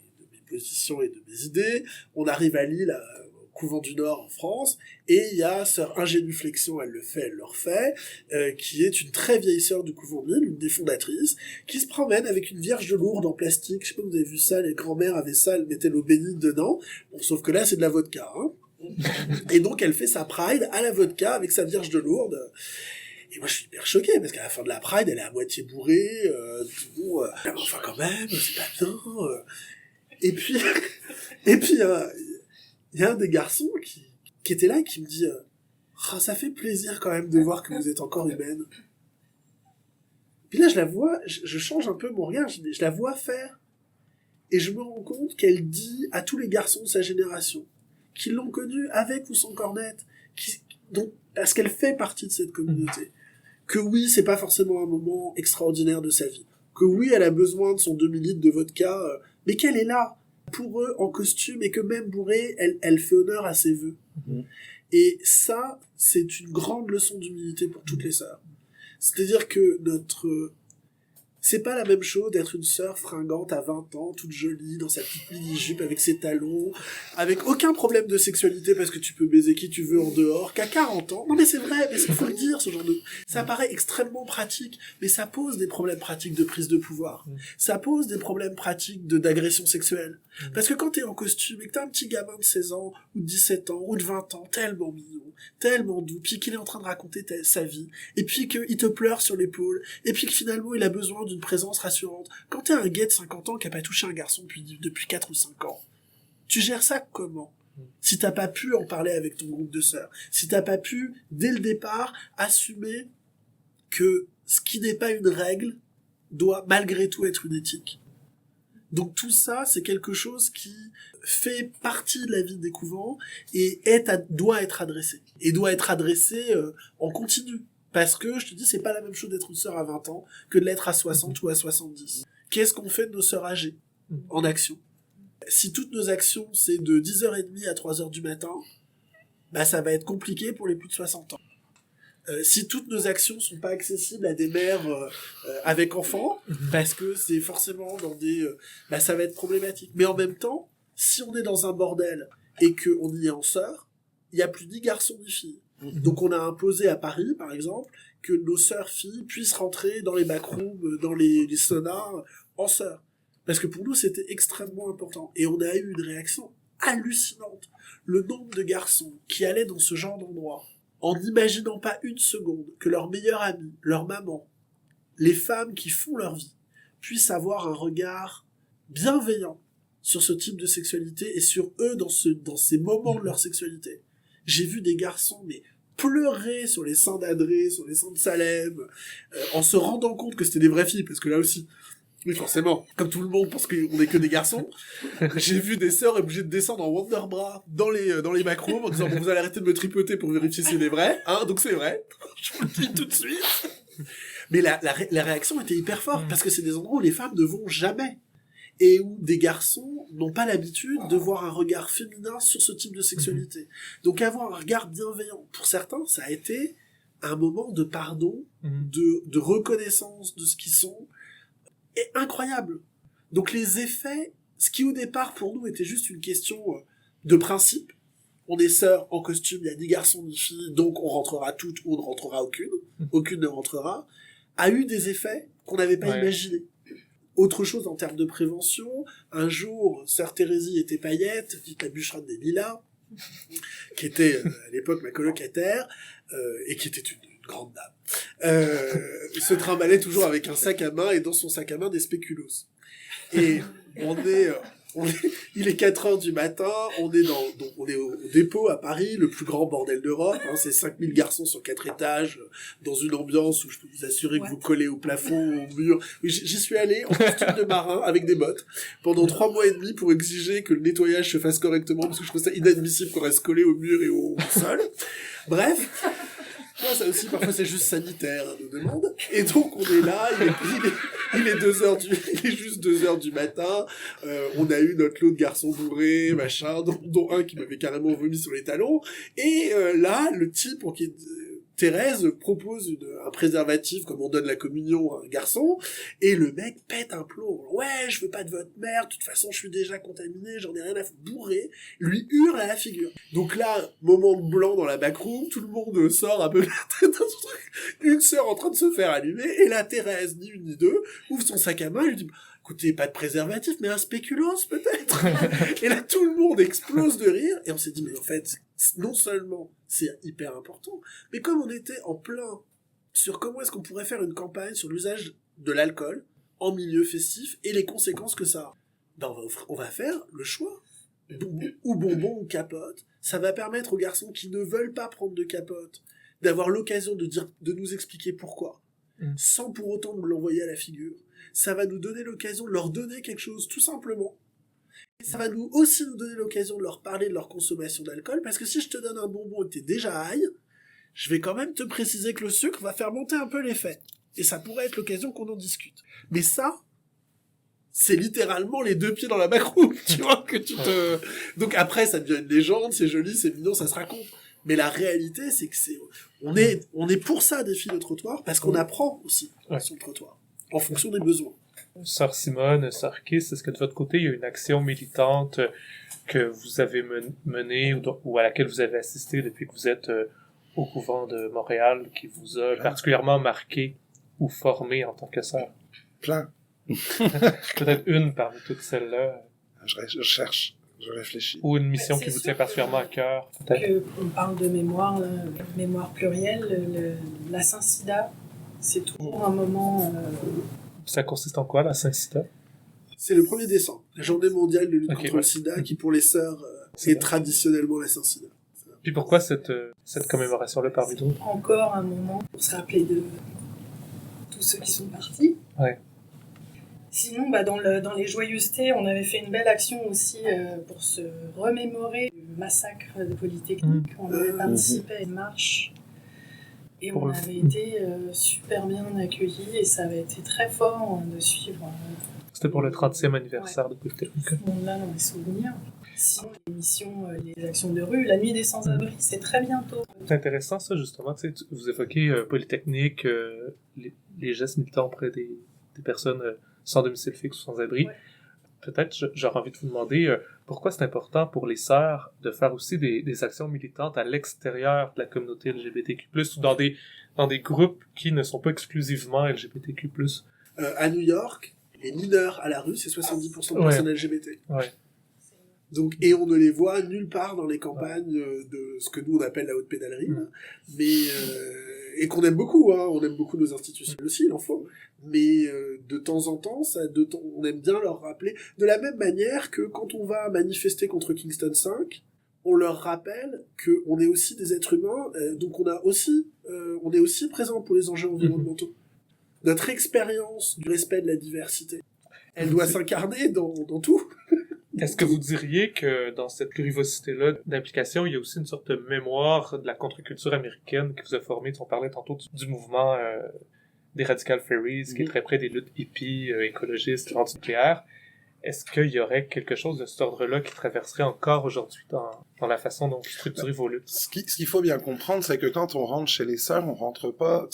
positions et de mes idées, on arrive à Lille, au couvent du Nord en France, et il y a sœur Ingénuflexion, elle le refait, qui est une très vieille sœur du couvent de Lille, une des fondatrices, qui se promène avec une Vierge de Lourdes en plastique. Je sais pas si vous avez vu ça, les grands-mères avaient ça, elles mettaient l'eau bénite dedans. Bon, sauf que là, c'est de la vodka, hein. Et donc elle fait sa Pride à la vodka avec sa Vierge de Lourdes. Et moi je suis hyper choqué parce qu'à la fin de la Pride elle est à moitié bourrée, enfin quand même c'est pas bien. Et puis il y a un des garçons qui était là et qui me dit ça fait plaisir quand même de voir que vous êtes encore humaine. Puis là je la vois, je change un peu mon regard, je la vois faire et je me rends compte qu'elle dit à tous les garçons de sa génération qui l'ont connue avec ou sans cornette, parce qu'elle fait partie de cette communauté, que oui, c'est pas forcément un moment extraordinaire de sa vie, que oui, elle a besoin de son 2000 litres de vodka, mais qu'elle est là, pour eux, en costume, et que même bourrée, elle fait honneur à ses vœux. Et ça, c'est une grande leçon d'humilité pour toutes les sœurs. C'est-à-dire que C'est pas la même chose d'être une sœur fringante à 20 ans, toute jolie, dans sa petite mini-jupe avec ses talons, avec aucun problème de sexualité parce que tu peux baiser qui tu veux en dehors, qu'à 40 ans. Non mais c'est vrai, mais il faut le dire, ce genre de... Ça paraît extrêmement pratique, mais ça pose des problèmes pratiques de prise de pouvoir. Ça pose des problèmes pratiques d'agression sexuelle. Parce que quand t'es en costume et que t'as un petit gamin de 16 ans, ou de 17 ans, ou de 20 ans, tellement mignon, tellement doux, puis qu'il est en train de raconter sa vie, et puis qu'il te pleure sur l'épaule, et puis que finalement il a besoin d'une présence rassurante. Quand t'es un gay de 50 ans qui a pas touché un garçon depuis 4 ou 5 ans, tu gères ça comment? Si t'as pas pu en parler avec ton groupe de sœurs, si t'as pas pu, dès le départ, assumer que ce qui n'est pas une règle doit malgré tout être une éthique. Donc tout ça, c'est quelque chose qui fait partie de la vie des couvents et doit être adressé. Et doit être adressé en continu. Parce que, je te dis, c'est pas la même chose d'être une sœur à 20 ans que de l'être à 60 ou à 70. Qu'est-ce qu'on fait de nos sœurs âgées en action? Si toutes nos actions, c'est de 10h30 à 3h du matin, bah ça va être compliqué pour les plus de 60 ans. Si toutes nos actions sont pas accessibles à des mères avec enfants, parce que c'est forcément dans des... bah ça va être problématique. Mais en même temps, si on est dans un bordel et qu'on y est en sœurs, il y a plus ni garçons ni filles. Donc on a imposé à Paris, par exemple, que nos sœurs filles puissent rentrer dans les backrooms, dans les saunas, en sœurs. Parce que pour nous, c'était extrêmement important. Et on a eu une réaction hallucinante. Le nombre de garçons qui allaient dans ce genre d'endroit, en n'imaginant pas une seconde que leur meilleure amie, leur maman, les femmes qui font leur vie, puissent avoir un regard bienveillant sur ce type de sexualité et sur eux dans ces moments de leur sexualité. J'ai vu des garçons, mais pleurer sur les seins d'Adré, sur les seins de Salem, en se rendant compte que c'était des vraies filles, parce que là aussi, oui, forcément, comme tout le monde pense qu'on est que des garçons, j'ai vu des sœurs obligées de descendre en Wonderbra dans les backrooms en disant, bon, vous allez arrêter de me tripoter pour vérifier si c'est des vrais, hein, donc c'est vrai. Je vous le dis tout de suite. Mais la réaction était hyper forte, parce que c'est des endroits où les femmes ne vont jamais. Et où des garçons n'ont pas l'habitude de voir un regard féminin sur ce type de sexualité. Donc avoir un regard bienveillant, pour certains, ça a été un moment de pardon, de reconnaissance de ce qu'ils sont, et incroyable. Donc les effets, ce qui au départ pour nous était juste une question de principe, on est sœurs en costume, il y a ni garçons ni filles, donc on rentrera toutes ou on ne rentrera aucune ne rentrera, a eu des effets qu'on n'avait pas imaginés. Autre chose en termes de prévention, un jour, sœur Thérèse était paillette, dite la bûcherane des Lilas, qui était à l'époque ma colocataire, et qui était une grande dame, se trimballait toujours avec un sac à main, et dans son sac à main des spéculoos. Et il est 4h du matin, on est au dépôt à Paris, le plus grand bordel d'Europe, hein, c'est 5000 garçons sur 4 étages, dans une ambiance où je peux vous assurer que vous collez au plafond, au mur. Oui, j'y suis allé en costume de marin, avec des bottes, pendant 3 mois et demi pour exiger que le nettoyage se fasse correctement, parce que je trouve ça inadmissible qu'on reste collé au mur et au sol. Bref. Ça aussi, parfois, c'est juste sanitaire, nos demandes. Et donc, on est là, il est juste 2h du matin, on a eu notre lot de garçons bourrés, machin, dont un qui m'avait carrément vomi sur les talons, et là, le type, Thérèse propose un préservatif comme on donne la communion à un garçon, et le mec pète un plomb. Ouais, je veux pas de votre mère, de toute façon je suis déjà contaminé, j'en ai rien à foutre. Bourré, lui hurle à la figure. Donc là, moment de blanc dans la backroom, tout le monde sort un peu la tête dans son truc, une sœur en train de se faire allumer, et là Thérèse, ni une ni deux, ouvre son sac à main et lui dit... Écoutez, pas de préservatif, mais un spéculoos, peut-être. Et là, tout le monde explose de rire, et on s'est dit, mais en fait, non seulement c'est hyper important, mais comme on était en plein sur comment est-ce qu'on pourrait faire une campagne sur l'usage de l'alcool en milieu festif et les conséquences que ça a, ben on va faire le choix. Ou bonbon ou capote, ça va permettre aux garçons qui ne veulent pas prendre de capote d'avoir l'occasion de nous expliquer pourquoi, sans pour autant nous l'envoyer à la figure. Ça va nous donner l'occasion de leur donner quelque chose, tout simplement. Et ça va aussi nous donner l'occasion de leur parler de leur consommation d'alcool, parce que si je te donne un bonbon et que t'es déjà high, je vais quand même te préciser que le sucre va faire monter un peu l'effet. Et ça pourrait être l'occasion qu'on en discute. Mais ça, c'est littéralement les 2 pieds dans la backroom, tu vois, que tu te... Donc après, ça devient une légende, c'est joli, c'est mignon, ça se raconte. Mais la réalité, c'est que on est pour ça des filles de trottoir, parce qu'on apprend aussi sur le trottoir. en fonction des besoins. Sœur Simone, Sœur Kiss, est-ce que de votre côté, il y a une action militante que vous avez menée ou à laquelle vous avez assisté depuis que vous êtes au couvent de Montréal qui vous a particulièrement marqué ou formé en tant que sœur? Plein. Peut-être une parmi toutes celles-là. Je cherche, je réfléchis. Ou une mission C'est qui vous sûr tient particulièrement à cœur, peut-être. On parle de mémoire, là, mémoire plurielle, la Saint-Sida, c'est toujours un moment... Ça consiste en quoi, la Saint-Sida? C'est le 1er décembre, la journée mondiale de lutte Ok, contre ouais. le sida, qui pour les sœurs C'est est ça. traditionnellement la Saint-Sida. Puis pourquoi cette commémoration-là parmi d'autres? encore un moment pour se rappeler de tous ceux qui sont partis. Ouais. Sinon, dans les joyeusetés, on avait fait une belle action aussi pour se remémorer du massacre de Polytechnique. On avait participé à une marche et Pour on le- avait été super bien accueillis et ça avait été très fort de suivre C'était pour le 30e anniversaire de Polytechnique. ce monde-là dans les souvenirs. Sinon, les missions, les actions de rue, la nuit des sans-abri, c'est très bientôt. C'est intéressant ça justement, tu sais, vous évoquez Polytechnique, les gestes militants auprès des personnes sans domicile fixe ou sans abri. Ouais. Peut-être j'aurais envie de vous demander pourquoi c'est important pour les sœurs de faire aussi des actions militantes à l'extérieur de la communauté LGBTQ+, ou dans des groupes qui ne sont pas exclusivement LGBTQ+. À New York, les mineurs à la rue, c'est 70% de Ouais. personnes LGBT. Ouais. Donc, et on ne les voit nulle part dans les campagnes de ce que nous on appelle la haute pédalerie, là. Mais et qu'on aime beaucoup, hein, on aime beaucoup nos institutions aussi, il en faut. Mais de temps en temps, on aime bien leur rappeler, de la même manière que quand on va manifester contre Kingston 5, on leur rappelle que on est aussi des êtres humains, donc on est aussi présent pour les enjeux environnementaux. Notre expérience du respect de la diversité, elle doit s'incarner dans tout. Est-ce que vous diriez que dans cette plurivocité-là d'implication, il y a aussi une sorte de mémoire de la contre-culture américaine qui vous a formé? On parlait tantôt du mouvement des Radical Fairies, qui est très près des luttes hippies, écologistes, anti-nucléaires. Est-ce qu'il y aurait quelque chose de cet ordre-là qui traverserait encore aujourd'hui dans la façon dont vous structurez vos luttes? Ce qu'il faut bien comprendre, c'est que quand on rentre chez les sœurs, on rentre pas...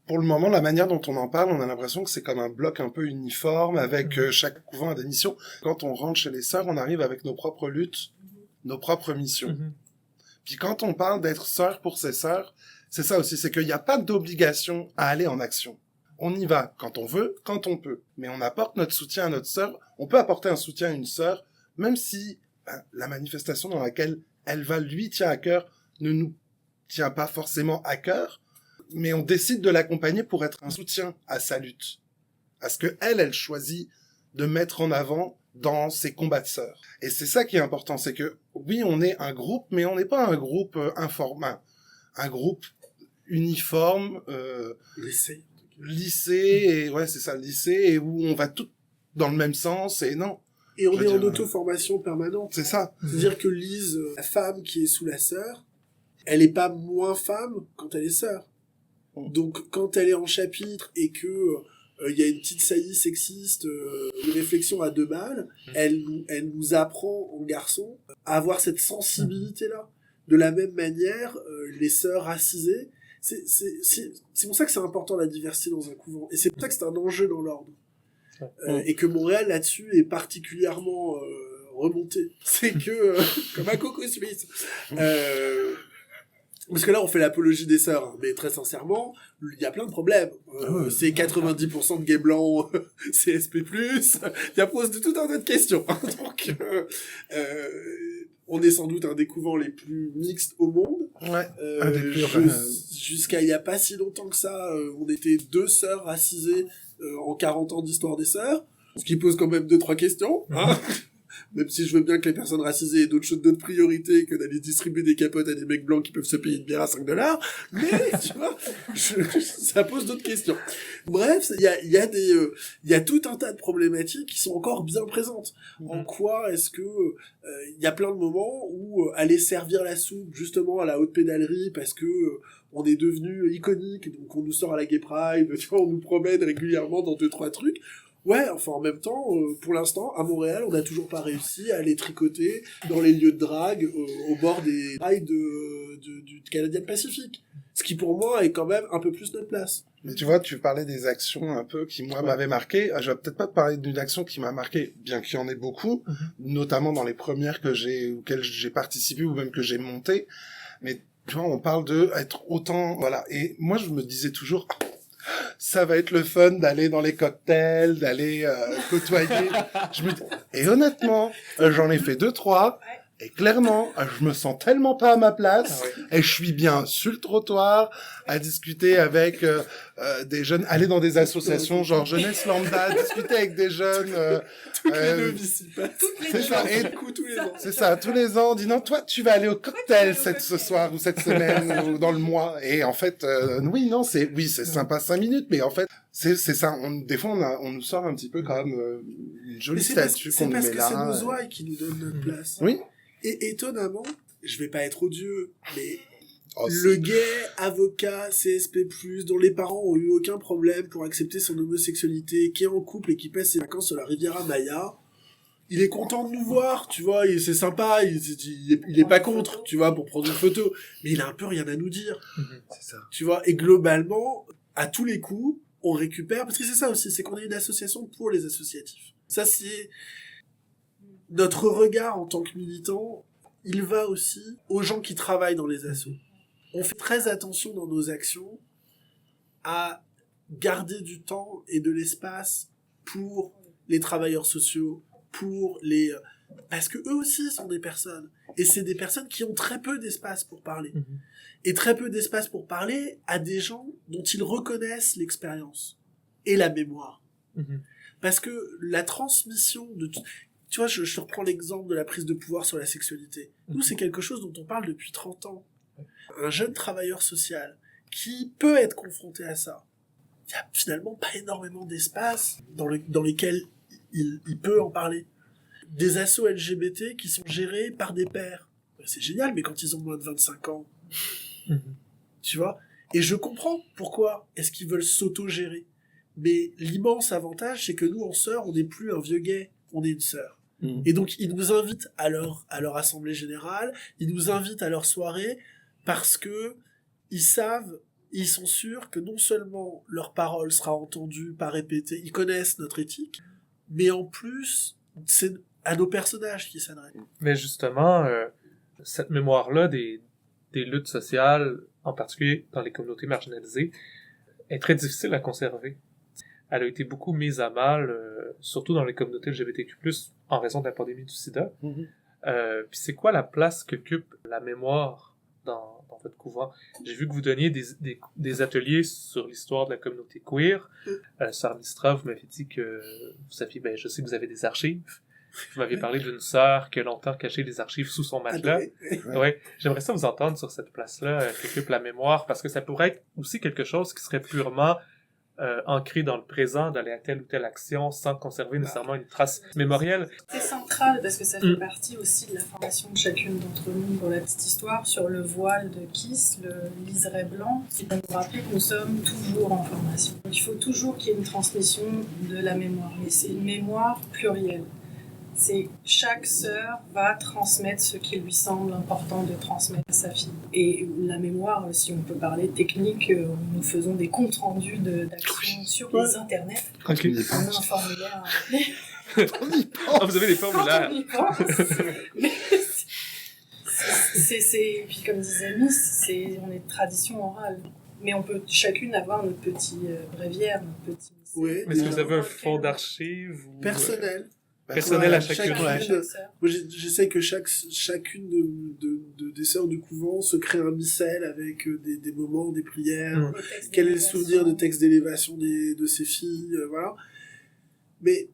Pour le moment, la manière dont on en parle, on a l'impression que c'est comme un bloc un peu uniforme, avec chaque couvent a des missions. Quand on rentre chez les sœurs, on arrive avec nos propres luttes, nos propres missions. Puis quand on parle d'être sœur pour ses sœurs, c'est ça aussi, c'est qu'il n'y a pas d'obligation à aller en action. On y va quand on veut, quand on peut. Mais on apporte notre soutien à notre sœur. On peut apporter un soutien à une sœur, même si la manifestation dans laquelle elle va lui tient à cœur ne nous tient pas forcément à cœur. Mais on décide de l'accompagner pour être un soutien à sa lutte. À ce que elle choisit de mettre en avant dans ses combats de sœurs. Et c'est ça qui est important, c'est que, oui, on est un groupe, mais on n'est pas un groupe un groupe uniforme, lycée, et ouais, c'est ça, lycée, et où on va tout dans le même sens, et non. Et on est en auto-formation permanente. C'est ça. C'est-à-dire que Lise, la femme qui est sous la sœur, elle est pas moins femme quand elle est sœur. Donc, quand elle est en chapitre et que il y a une petite saillie sexiste, une réflexion à 2 balles, elle nous apprend en garçon à avoir cette sensibilité-là. De la même manière, les sœurs racisées, c'est pour ça que c'est important la diversité dans un couvent. Et c'est pour ça que c'est un enjeu dans l'ordre. Et que Montréal, là-dessus, est particulièrement remonté. C'est que, comme un Coco Smith. Parce que là, on fait l'apologie des sœurs, hein, mais très sincèrement, il y a plein de problèmes. C'est 90% de gays blancs, CSP+, il y a pose de tout un tas de questions. Donc, on est sans doute un des couvents les plus mixtes au monde. Ouais, un des plus... Jusqu'à il y a pas si longtemps que ça, on était 2 sœurs racisées en 40 ans d'histoire des sœurs, ce qui pose quand même 2-3 questions, hein. Même si je veux bien que les personnes racisées aient d'autres priorités que d'aller distribuer des capotes à des mecs blancs qui peuvent se payer une bière à $5, mais, tu vois, ça pose d'autres questions. Bref, il y a tout un tas de problématiques qui sont encore bien présentes. En quoi est-ce que, il y a plein de moments où aller servir la soupe, justement, à la haute pédalerie, parce que, on est devenu iconique, donc on nous sort à la Gay Pride, tu vois, on nous promène régulièrement dans 2-3 trucs. Ouais, enfin en même temps, pour l'instant, à Montréal, on n'a toujours pas réussi à aller tricoter dans les lieux de drague au bord des rails du Canadian Pacific. Ce qui pour moi est quand même un peu plus notre place. Mais tu vois, tu parlais des actions un peu qui, moi, m'avaient marqué. Je vais peut-être pas te parler d'une action qui m'a marqué, bien qu'il y en ait beaucoup, notamment dans les premières auxquelles j'ai participé ou même que j'ai montées. Mais tu vois, on parle de être autant, voilà. Et moi, je me disais toujours, ça va être le fun d'aller dans les cocktails, d'aller côtoyer. Et honnêtement, j'en ai fait 2-3. Et clairement, je me sens tellement pas à ma place, et je suis bien sur le trottoir, à discuter avec des jeunes, aller dans des associations genre Jeunesse Lambda, discuter avec des jeunes... Toutes les deux ici, pas Toutes les C'est ça, et tous les ans. c'est ça, tous les ans, on dit non, toi, tu vas aller au cocktail ce soir, ou cette semaine, ou dans le mois. Et en fait, oui, non, c'est sympa 5 minutes, mais en fait, c'est ça. Des fois, on nous sort un petit peu quand même une jolie statue qu'on nous met là. C'est parce que c'est nos ouailles qui nous donnent notre place. Oui. Et étonnamment, je vais pas être odieux, mais Oh, le gay, avocat, CSP+, dont les parents ont eu aucun problème pour accepter son homosexualité, qui est en couple et qui passe ses vacances sur la Riviera Maya, il est content de nous voir, tu vois, c'est sympa, il est pas contre, tu vois, pour prendre une photo, mais il a un peu rien à nous dire. C'est ça. Tu vois, et globalement, à tous les coups, on récupère, parce que c'est ça aussi, c'est qu'on est une association pour les associatifs. Ça, c'est notre regard en tant que militant, il va aussi aux gens qui travaillent dans les assos. On fait très attention dans nos actions à garder du temps et de l'espace pour les travailleurs sociaux, pour les... Parce que eux aussi sont des personnes. Et c'est des personnes qui ont très peu d'espace pour parler. Et très peu d'espace pour parler à des gens dont ils reconnaissent l'expérience et la mémoire. Parce que la transmission de... Tu vois, je te reprends l'exemple de la prise de pouvoir sur la sexualité. Nous, c'est quelque chose dont on parle depuis 30 ans. Un jeune travailleur social qui peut être confronté à ça, il n'y a finalement pas énormément d'espace dans lesquels il peut en parler. Des assos LGBT qui sont gérés par des pères. C'est génial, mais quand ils ont moins de 25 ans, tu vois. Et je comprends pourquoi est-ce qu'ils veulent s'auto-gérer. Mais l'immense avantage, c'est que nous, en sœurs, on n'est plus un vieux gay, on est une sœur. Et donc, ils nous invitent à leur assemblée générale, ils nous invitent à leur soirée, parce que ils savent, ils sont sûrs que non seulement leur parole sera entendue, pas répétée, ils connaissent notre éthique, mais en plus, c'est à nos personnages qui s'adressent. Mais justement, cette mémoire-là des luttes sociales, en particulier dans les communautés marginalisées, est très difficile à conserver. Elle a été beaucoup mise à mal, surtout dans les communautés LGBTQ+, en raison de la pandémie du sida. Puis c'est quoi la place qu'occupe la mémoire dans votre couvent? J'ai vu que vous donniez des ateliers sur l'histoire de la communauté queer. Sœur Mistra, vous m'avez dit que vous saviez, je sais que vous avez des archives. Vous m'aviez parlé d'une sœur qui a longtemps caché des archives sous son matelas. Ouais. J'aimerais ça vous entendre sur cette place-là qu'occupe la mémoire, parce que ça pourrait être aussi quelque chose qui serait purement ancré dans le présent, d'aller à telle ou telle action, sans conserver nécessairement une trace mémorielle. C'est central, parce que ça fait partie aussi de la formation de chacune d'entre nous. Pour la petite histoire, sur le voile de Kiss, le liseré blanc, c'est pour nous rappeler que nous sommes toujours en formation. Donc, il faut toujours qu'il y ait une transmission de la mémoire, mais c'est une mémoire plurielle. C'est chaque sœur va transmettre ce qui lui semble important de transmettre à sa fille. Et la mémoire, si on peut parler technique, nous faisons des comptes rendus d'actions sur les internets. Okay. On a un formulaire. Vous avez des formulaires. On y pense. Puis comme disait Miss, on est de tradition orale. Mais on peut chacune avoir notre petit bréviaire, notre petit... Oui. Mais est-ce que vous avez un fonds d'archives ou... Personnel. Personnel à chacune. Moi, j'essaie que chacune des sœurs du couvent se crée un missel avec des moments, des prières, quel est le souvenir de texte d'élévation de ses filles, voilà. Mais,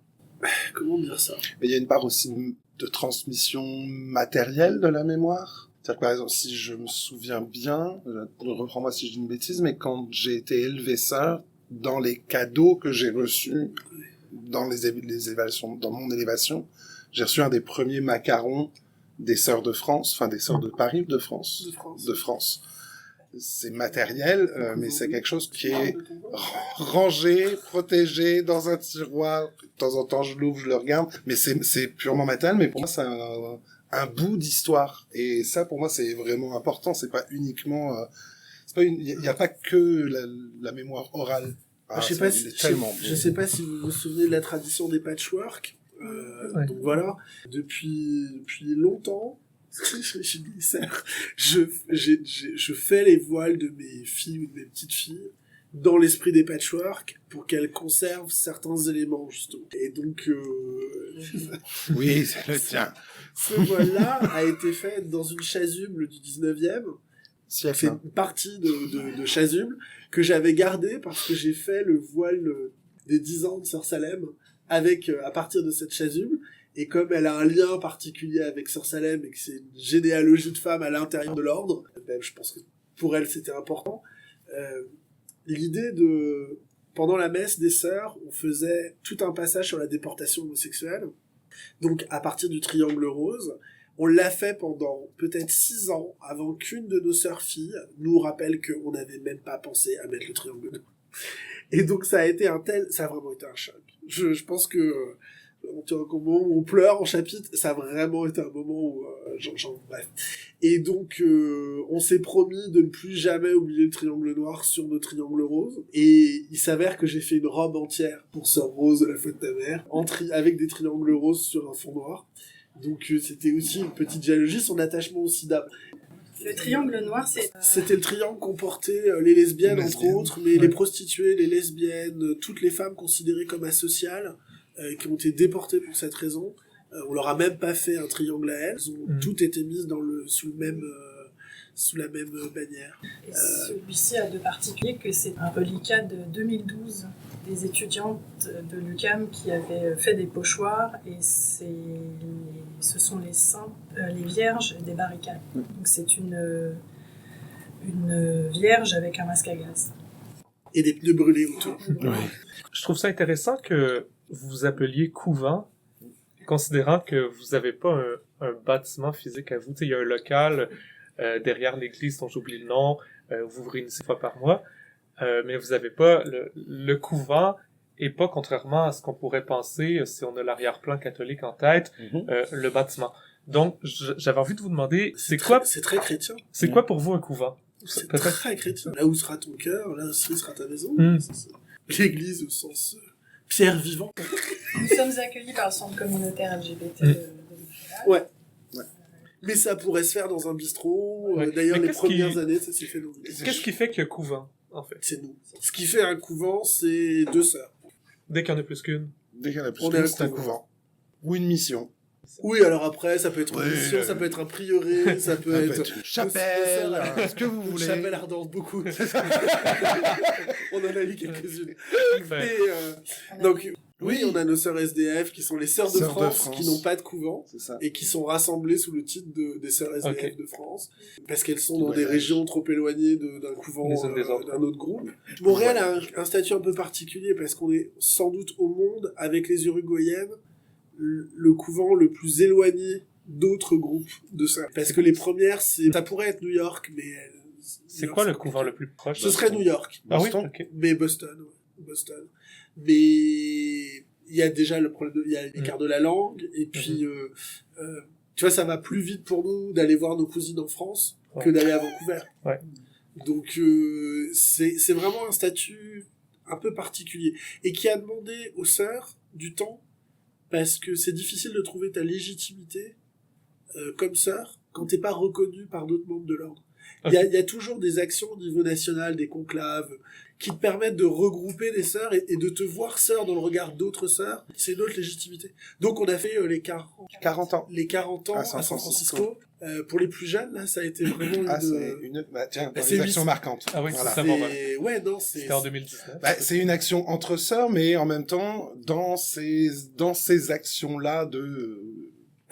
comment dire ça? Mais il y a une part aussi de transmission matérielle de la mémoire. C'est-à-dire que, par exemple, si je me souviens bien, reprends-moi si je dis une bêtise, mais quand j'ai été élevé sœur, dans les cadeaux que j'ai reçus, dans les élévations, dans mon élévation, j'ai reçu un des premiers macarons des sœurs de France, enfin des sœurs de Paris ou de France? De France. C'est matériel, mais c'est quelque chose qui est rangé, protégé dans un tiroir. De temps en temps, je l'ouvre, je le regarde, mais c'est purement matériel, mais pour moi, c'est un bout d'histoire. Et ça, pour moi, c'est vraiment important. C'est pas pas il y a pas que la mémoire orale. Ah, je sais ça, pas il si, est tellement je beau. sais pas si vous vous souvenez de la tradition des patchwork. Ouais. Donc voilà, depuis longtemps, je suis glisseur. Je fais les voiles de mes filles ou de mes petites filles dans l'esprit des patchwork pour qu'elles conservent certains éléments justement. Et donc Oui, c'est le tien. ce voile-là a été fait dans une chasuble du 19e. C'est Siècle. une partie de chasuble que j'avais gardée parce que j'ai fait le voile des 10 ans de Sœur Salem avec à partir de cette chasuble. Et comme elle a un lien particulier avec Sœur Salem et que c'est une généalogie de femmes à l'intérieur de l'ordre, ben, je pense que pour elle c'était important. L'idée de... Pendant la messe des sœurs, on faisait tout un passage sur la déportation homosexuelle. Donc à partir du triangle rose, on l'a fait pendant peut-être 6 ans avant qu'une de nos sœurs filles nous rappelle qu'on n'avait même pas pensé à mettre le triangle noir. Et donc ça a vraiment été un choc. Je pense que au moment où on pleure en chapitre, ça a vraiment été un moment où bref. Et donc on s'est promis de ne plus jamais oublier le triangle noir sur nos triangles roses. Et il s'avère que j'ai fait une robe entière pour Sœur Rose de la Faute de ta mère, avec des triangles roses sur un fond noir. Donc c'était aussi une petite jalousie, son attachement au sida. Le triangle noir, c'est... C'était le triangle qu'on portait les lesbiennes, entre autres, mais ouais. les prostituées, les lesbiennes, toutes les femmes considérées comme asociales, qui ont été déportées pour cette raison. On leur a même pas fait un triangle à elles. Elles ont toutes été mises sous la même bannière. Et celui-ci a de particulier que c'est un reliquat de 2012 des étudiantes de l'UQAM qui avaient fait des pochoirs, et ce sont les saints, les vierges des barricades. Donc c'est une vierge avec un masque à gaz. Et des pneus brûlés autour. Oui. Je trouve ça intéressant que vous vous appeliez couvent, considérant que vous n'avez pas un bâtiment physique à vous. Tu sais, il y a un local derrière l'église dont j'oublie le nom, vous vous réunissez 1 fois par mois, mais vous n'avez pas le couvent, et pas, contrairement à ce qu'on pourrait penser si on a l'arrière-plan catholique en tête, le bâtiment. Donc, j'avais envie de vous demander, c'est quoi chrétien. C'est quoi pour vous un couvent? C'est Peut-être. très chrétien. Là où sera ton cœur, là aussi sera ta maison. L'église au sens pierre vivante. Nous sommes accueillis par le centre communautaire LGBT de Montréal. Ouais. Mais ça pourrait se faire dans un bistrot. Ouais. D'ailleurs, Mais les premières années, ça s'est fait dans une église. Qu'est-ce qui fait qu'il y a couvent, en fait? C'est nous. Ce qui fait un couvent, c'est 2 sœurs. Dès qu'il y en a plus qu'une. Dès qu'il y en a plus On qu'une, est un c'est un couvent. couvent. Ou une mission. Oui, alors après, ça peut être une Ouais. mission, ça peut être un prieuré, ça peut être une chapelle, ce que vous une voulez. chapelle ardente, beaucoup. On en a eu quelques-unes. Ouais. Mais, donc, oui, on a nos sœurs SDF qui sont les sœurs de Sœurs de France, France. qui n'ont pas de couvent C'est ça. et qui sont rassemblées sous le titre des sœurs SDF Ok. de France, parce qu'elles sont dans des Voyage. régions trop éloignées d'un couvent, Les unes des autres. d'un autre groupe. Montréal a un statut un peu particulier parce qu'on est sans doute au monde, avec les Uruguayennes, le couvent le plus éloigné d'autres groupes de sœurs. Parce que les premières, ça pourrait être New York, mais C'est quoi le couvent le plus proche? Ce serait New York. Ah oui, Boston. ok. Mais Boston. Mais il y a déjà le problème il y a l'écart de la langue, et puis tu vois, ça va plus vite pour nous d'aller voir nos cousines en France que d'aller à Vancouver. Ouais. Donc c'est vraiment un statut un peu particulier et qui a demandé aux sœurs du temps, parce que c'est difficile de trouver ta légitimité comme sœur quand t'es pas reconnu par d'autres membres de l'ordre. Il y a toujours des actions au niveau national, des conclaves, qui te permettent de regrouper des sœurs et de te voir sœur dans le regard d'autres sœurs. C'est une autre légitimité. Donc on a fait les 40 ans. les 40 ans À à San San Francisco. Pour les plus jeunes, là, ça a été vraiment C'est une... tiens, dans c'est les actions huit- marquantes. Ah oui, Voilà. c'est ça. Ouais, non, c'est... C'était en 2019. C'est une action entre sœurs, mais en même temps, dans ces actions-là de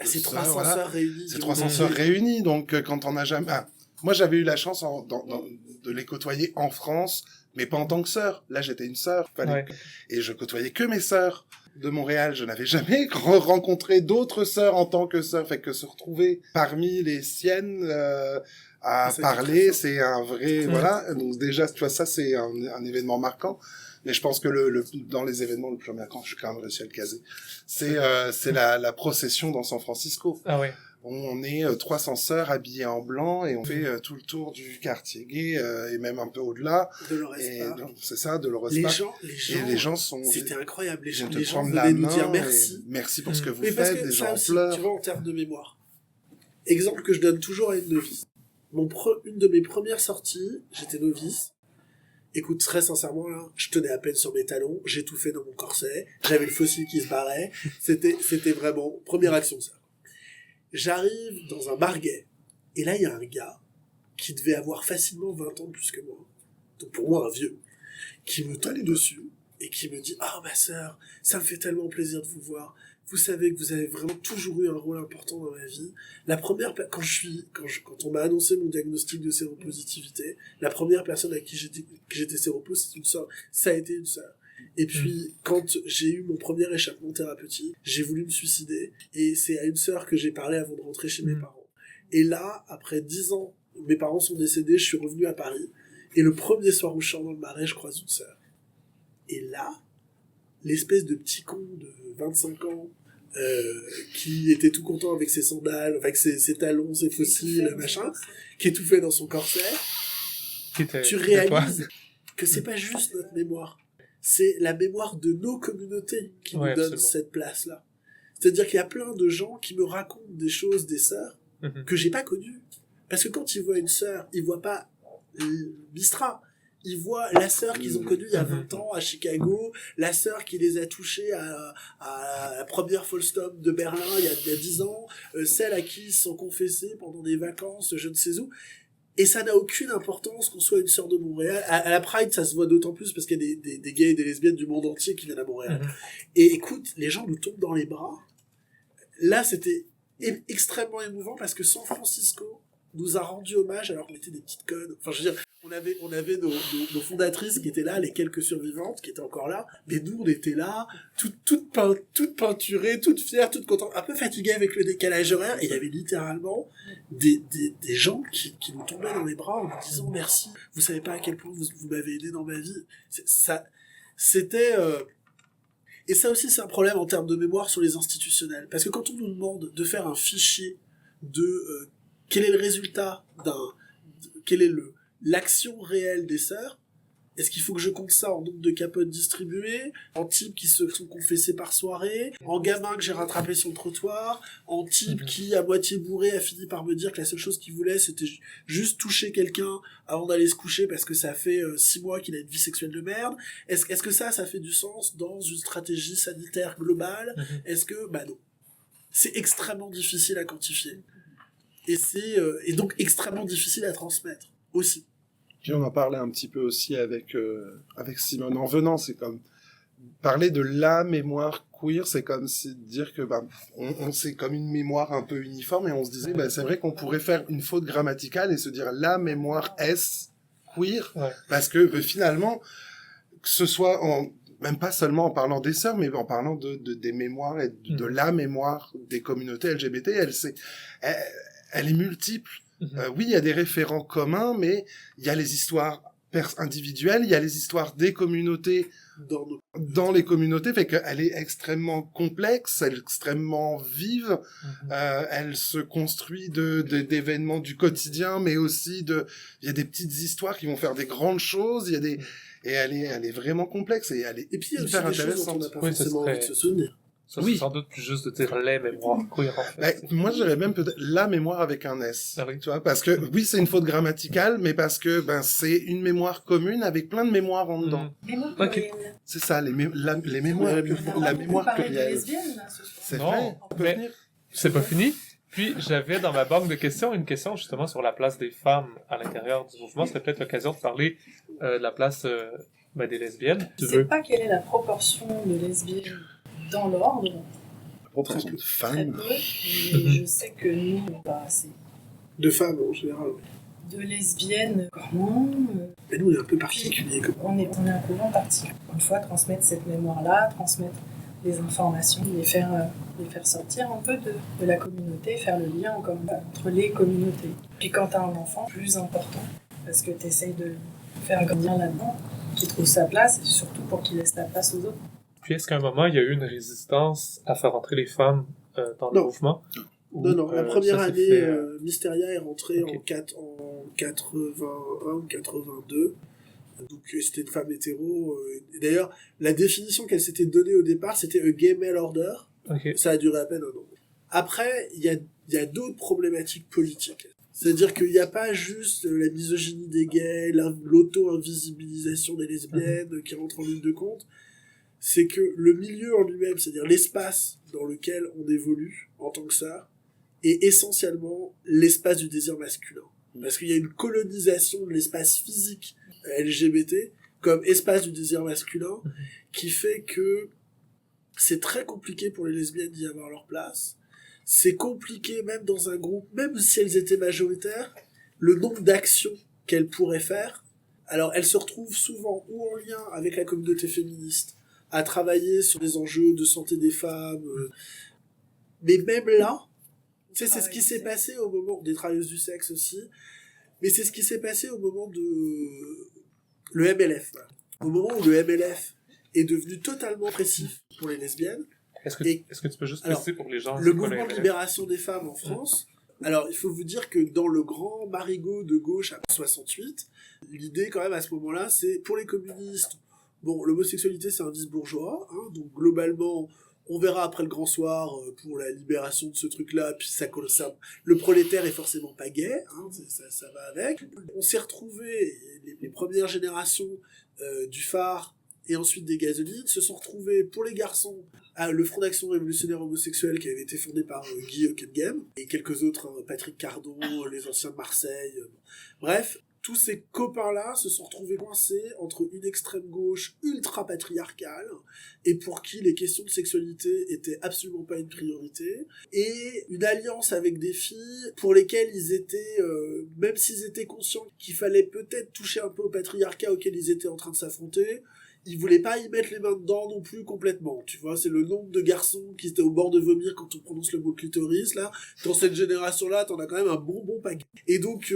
C'est sœurs, 300 voilà. sœurs réunies. C'est 300 sœurs réunies, donc quand on n'a jamais... moi, j'avais eu la chance de les côtoyer en France, mais pas en tant que sœur. Là, j'étais une sœur. Ouais. Et je côtoyais que mes sœurs de Montréal. Je n'avais jamais rencontré d'autres sœurs en tant que sœurs. Fait que se retrouver parmi les siennes à Ça, parler, c'est c'est un vrai... Voilà. Donc déjà, tu vois, ça, c'est un événement marquant. Mais je pense que dans les événements le plus marquant, je suis quand même réussi à le caser, c'est la procession dans San Francisco. Ah ouais. On est 300 sœurs habillées en blanc et on fait tout le tour du quartier gay et même un peu au-delà. De leur Et espace. donc, c'est ça, de leur Les espace. gens, Et les gens sont... c'était incroyable. Les gens, viennent te les gens prendre la venaient nous main dire et merci. merci pour ce que vous Mais parce faites, que des ça gens en aussi, pleurs. tu vois, en termes de mémoire. Exemple que je donne toujours à une novice. Une de mes premières sorties, j'étais novice. Écoute, très sincèrement, là, je tenais à peine sur mes talons, j'étouffais dans mon corset, j'avais le fossile qui se barrait. C'était vraiment première action, ça. J'arrive dans un bar gay. Et là, il y a un gars qui devait avoir facilement 20 ans de plus que moi. Donc pour moi, un vieux. Qui me tombe dessus et qui me dit « Ah, ma sœur, ça me fait tellement plaisir de vous voir. Vous savez que vous avez vraiment toujours eu un rôle important dans ma vie. La première, quand on m'a annoncé mon diagnostic de séropositivité, la première personne à qui j'étais séropos, c'est une sœur. Ça a été une sœur. Et puis, quand j'ai eu mon premier échappement thérapeutique, j'ai voulu me suicider. Et c'est à une sœur que j'ai parlé avant de rentrer chez mes parents. Et là, après 10 ans, mes parents sont décédés, je suis revenu à Paris. Et le premier soir où je sors dans le Marais, je croise une sœur. Et là, l'espèce de petit con de 25 ans, qui était tout content avec ses sandales, avec ses talons, ses fossiles, machin, qui étouffait dans son corset, tu réalises que c'est pas juste notre mémoire. C'est la mémoire de nos communautés qui nous donne absolument. cette place-là. C'est-à-dire qu'il y a plein de gens qui me racontent des choses des sœurs que j'ai pas connues. Parce que quand ils voient une sœur, ils voient pas Bistra. Ils voient la sœur qu'ils ont connue il y a 20 ans à Chicago, la sœur qui les a touchés à la première Volkswagen de Berlin il y a 10 ans, celle à qui ils se sont confessés pendant des vacances, je ne sais où. Et ça n'a aucune importance qu'on soit une sœur de Montréal. À la Pride, ça se voit d'autant plus parce qu'il y a des gays et des lesbiennes du monde entier qui viennent à Montréal. Et écoute, les gens nous tombent dans les bras. Là, c'était extrêmement émouvant parce que San Francisco nous a rendu hommage alors qu'on était des petites connes. Enfin, je veux dire, on avait nos fondatrices qui étaient là, les quelques survivantes qui étaient encore là, mais nous, on était là, toutes peinturées, toutes fières, toutes contentes, un peu fatiguées avec le décalage horaire, et il y avait littéralement des gens qui nous tombaient dans les bras en nous disant merci, vous savez pas à quel point vous m'avez aidé dans ma vie. C'était... Et ça aussi, c'est un problème en termes de mémoire sur les institutionnels. Parce que quand on nous demande de faire un fichier de quel est le résultat quelle est l'action réelle des sœurs, est-ce qu'il faut que je compte ça en nombre de capotes distribuées, en types qui se sont confessés par soirée, en gamins que j'ai rattrapés sur le trottoir, en type qui, à moitié bourré, a fini par me dire que la seule chose qu'il voulait, c'était juste toucher quelqu'un avant d'aller se coucher parce que ça fait 6 mois qu'il a une vie sexuelle de merde. Est-ce que ça fait du sens dans une stratégie sanitaire globale? Est-ce que... Bah non. C'est extrêmement difficile à quantifier. Et donc extrêmement difficile à transmettre, aussi. Puis on en parlait un petit peu aussi avec Simone en venant, c'est comme parler de la mémoire queer, c'est comme dire que c'est comme une mémoire un peu uniforme et on se disait c'est vrai qu'on pourrait faire une faute grammaticale et se dire la mémoire est queer parce que finalement que ce soit même pas seulement en parlant des sœurs mais en parlant des mémoires et de la mémoire des communautés LGBT, elle est multiple. Oui, il y a des référents communs, mais il y a les histoires individuelles, il y a les histoires des communautés dans les communautés, fait qu'elle est extrêmement complexe, elle est extrêmement vive, elle se construit d'événements du quotidien, mais aussi il y a des petites histoires qui vont faire des grandes choses, et elle est vraiment complexe, et elle est puis, il y a hyper aussi des choses dont on intéressante. n'a pas forcément envie de se souvenir. Ça, c'est sans doute plus juste de dire les mémoires queer, en fait. Moi, je dirais même peut-être la mémoire avec un S. Ah oui. Tu vois, parce que, oui, c'est une faute grammaticale, mais parce que, c'est une mémoire commune avec plein de mémoires en dedans. Mémoire Ok. plurielle. C'est ça, les mémoires, la mémoire On parlait de plurielle. lesbiennes, là, ce soir. C'est Non, vrai, on peut mais- venir. C'est pas fini. Puis, j'avais dans ma banque de questions une question justement sur la place des femmes à l'intérieur du mouvement. C'était peut-être l'occasion de parler de la place des lesbiennes. Je sais pas quelle est la proportion de lesbiennes dans l'ordre, Proportion de très femmes. peu, mais je sais que nous, on pas assez. De femmes, en général. De lesbiennes, comment Mais nous, on est un peu particulier. on est un courant particulier. Une fois, transmettre cette mémoire-là, transmettre des informations, les faire sortir un peu de la communauté, faire le lien encore entre les communautés. Et quand tu as un enfant, plus important, parce que tu essayes de le faire grandir là-dedans, qu'il trouve sa place, et surtout pour qu'il laisse la place aux autres. Puis, est-ce qu'à un moment, il y a eu une résistance à faire entrer les femmes dans le Non. mouvement? Non, la première ça s'est année, fait, Mysteria est rentrée ok. en 81 ou 82. Donc c'était une femme hétéro. Et d'ailleurs, la définition qu'elle s'était donnée au départ, c'était a gay mail order. Ok. Ça a duré à peine un an. Après, il y a d'autres problématiques politiques. C'est-à-dire qu'il n'y a pas juste la misogynie des gays, l'auto-invisibilisation des lesbiennes qui rentre en ligne de compte. C'est que le milieu en lui-même, c'est-à-dire l'espace dans lequel on évolue en tant que sœur, est essentiellement l'espace du désir masculin. Parce qu'il y a une colonisation de l'espace physique LGBT comme espace du désir masculin qui fait que c'est très compliqué pour les lesbiennes d'y avoir leur place. C'est compliqué même dans un groupe, même si elles étaient majoritaires, le nombre d'actions qu'elles pourraient faire. Alors elles se retrouvent souvent ou en lien avec la communauté féministe, à travailler sur des enjeux de santé des femmes. Mais même là, tu sais, c'est ce qui s'est passé au moment des travailleuses du sexe aussi, mais c'est ce qui s'est passé au moment de le MLF. Voilà. Au moment où le MLF est devenu totalement oppressif pour les lesbiennes, Est-ce que tu peux juste alors, préciser pour les gens le c'est quoi mouvement de MLF? libération des femmes en France, alors il faut vous dire que dans le grand marigot de gauche à 68, l'idée quand même à ce moment-là, c'est pour les communistes, bon, l'homosexualité c'est un vice bourgeois, hein, donc globalement, on verra après le grand soir pour la libération de ce truc-là, puis ça, le prolétaire est forcément pas gay, hein, ça va avec. On s'est retrouvés, les premières générations du phare et ensuite des gasolines se sont retrouvés pour les garçons à le Front d'Action Révolutionnaire Homosexuel qui avait été fondé par Guy Hockenheim et quelques autres, hein, Patrick Cardon, les anciens de Marseille. Bref, tous ces copains-là se sont retrouvés coincés entre une extrême gauche ultra patriarcale et pour qui les questions de sexualité étaient absolument pas une priorité et une alliance avec des filles pour lesquelles ils étaient, même s'ils étaient conscients qu'il fallait peut-être toucher un peu au patriarcat auquel ils étaient en train de s'affronter, ils voulaient pas y mettre les mains dedans non plus complètement, tu vois, c'est le nombre de garçons qui étaient au bord de vomir quand on prononce le mot clitoris, là, dans cette génération-là, t'en as quand même un bon paquet. Et donc,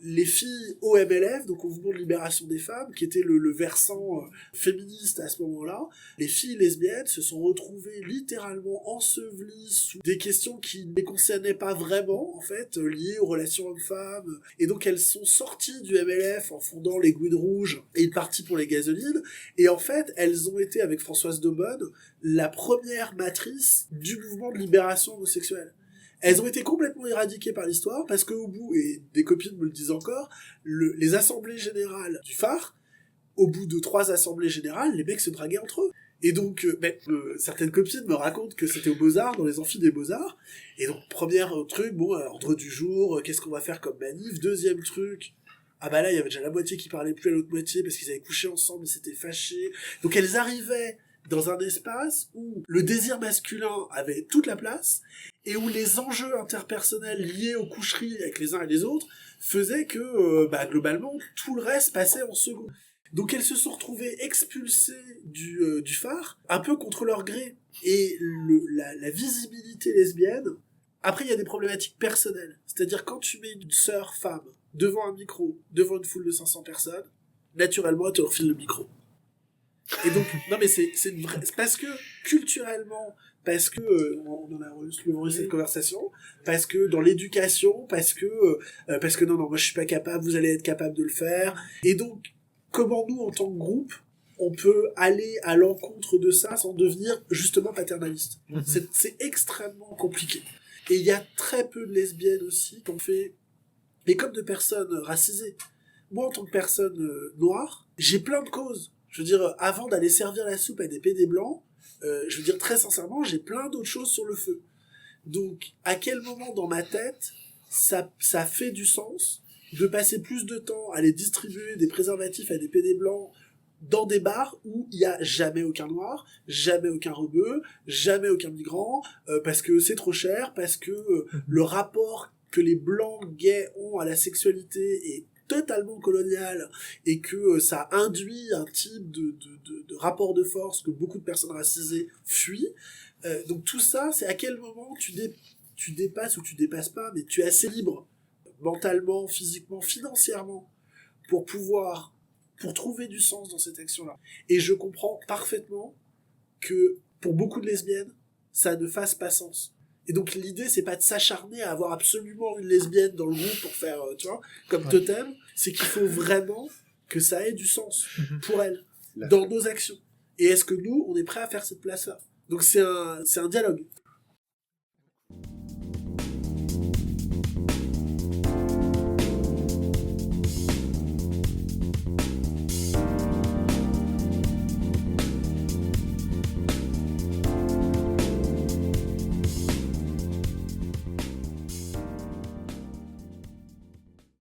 les filles au MLF, donc au mouvement de libération des femmes, qui était le versant féministe à ce moment-là, les filles lesbiennes se sont retrouvées littéralement ensevelies sous des questions qui ne les concernaient pas vraiment, en fait, liées aux relations hommes-femmes, et donc elles sont sorties du MLF en fondant les Gouines Rouges et une partie pour les Gasolines. Et en fait, elles ont été, avec Françoise Daubonne, la première matrice du mouvement de libération homosexuelle. Elles ont été complètement éradiquées par l'histoire, parce qu'au bout, et des copines me le disent encore, les assemblées générales du phare, au bout de 3 assemblées générales, les mecs se draguaient entre eux. Et donc, certaines copines me racontent que c'était aux Beaux-Arts, dans les amphis des Beaux-Arts. Et donc, premier truc, bon, ordre du jour, qu'est-ce qu'on va faire comme manif? Deuxième truc, ah bah là, il y avait déjà la moitié qui parlait plus à l'autre moitié parce qu'ils avaient couché ensemble, ils s'étaient fâchés. Donc elles arrivaient dans un espace où le désir masculin avait toute la place et où les enjeux interpersonnels liés aux coucheries avec les uns et les autres faisaient que, globalement, tout le reste passait en second. Donc elles se sont retrouvées expulsées du phare, un peu contre leur gré. Et la visibilité lesbienne, après il y a des problématiques personnelles. C'est-à-dire quand tu mets une sœur femme devant un micro, devant une foule de 500 personnes, naturellement, elle te refile le micro. Et donc, non mais c'est une vraie... C'est parce que, culturellement, parce que, on en a eu cette conversation, parce que dans l'éducation, parce que non, moi je suis pas capable, vous allez être capable de le faire. Et donc, comment nous, en tant que groupe, on peut aller à l'encontre de ça sans devenir justement paternaliste. C'est extrêmement compliqué. Et il y a très peu de lesbiennes aussi qui ont fait... Mais comme de personnes racisées. Moi, en tant que personne noire, j'ai plein de causes. Je veux dire, avant d'aller servir la soupe à des PD blancs, je veux dire, très sincèrement, j'ai plein d'autres choses sur le feu. Donc, à quel moment dans ma tête, ça fait du sens de passer plus de temps à aller distribuer des préservatifs à des PD blancs dans des bars où il n'y a jamais aucun noir, jamais aucun rebeu, jamais aucun migrant, parce que c'est trop cher, parce que le rapport que les blancs gays ont à la sexualité est totalement colonial et que ça induit un type de rapport de force que beaucoup de personnes racisées fuient. Donc tout ça, c'est à quel moment tu dépasses ou tu dépasses pas, mais tu es assez libre, mentalement, physiquement, financièrement, pour trouver du sens dans cette action-là. Et je comprends parfaitement que pour beaucoup de lesbiennes, ça ne fasse pas sens. Et donc l'idée, c'est pas de s'acharner à avoir absolument une lesbienne dans le groupe pour faire, tu vois, comme Ouais. totem. C'est qu'il faut vraiment que ça ait du sens Mhm. pour elle, La- dans nos actions. Et est-ce que nous, on est prêt à faire cette place-là? Donc c'est un dialogue.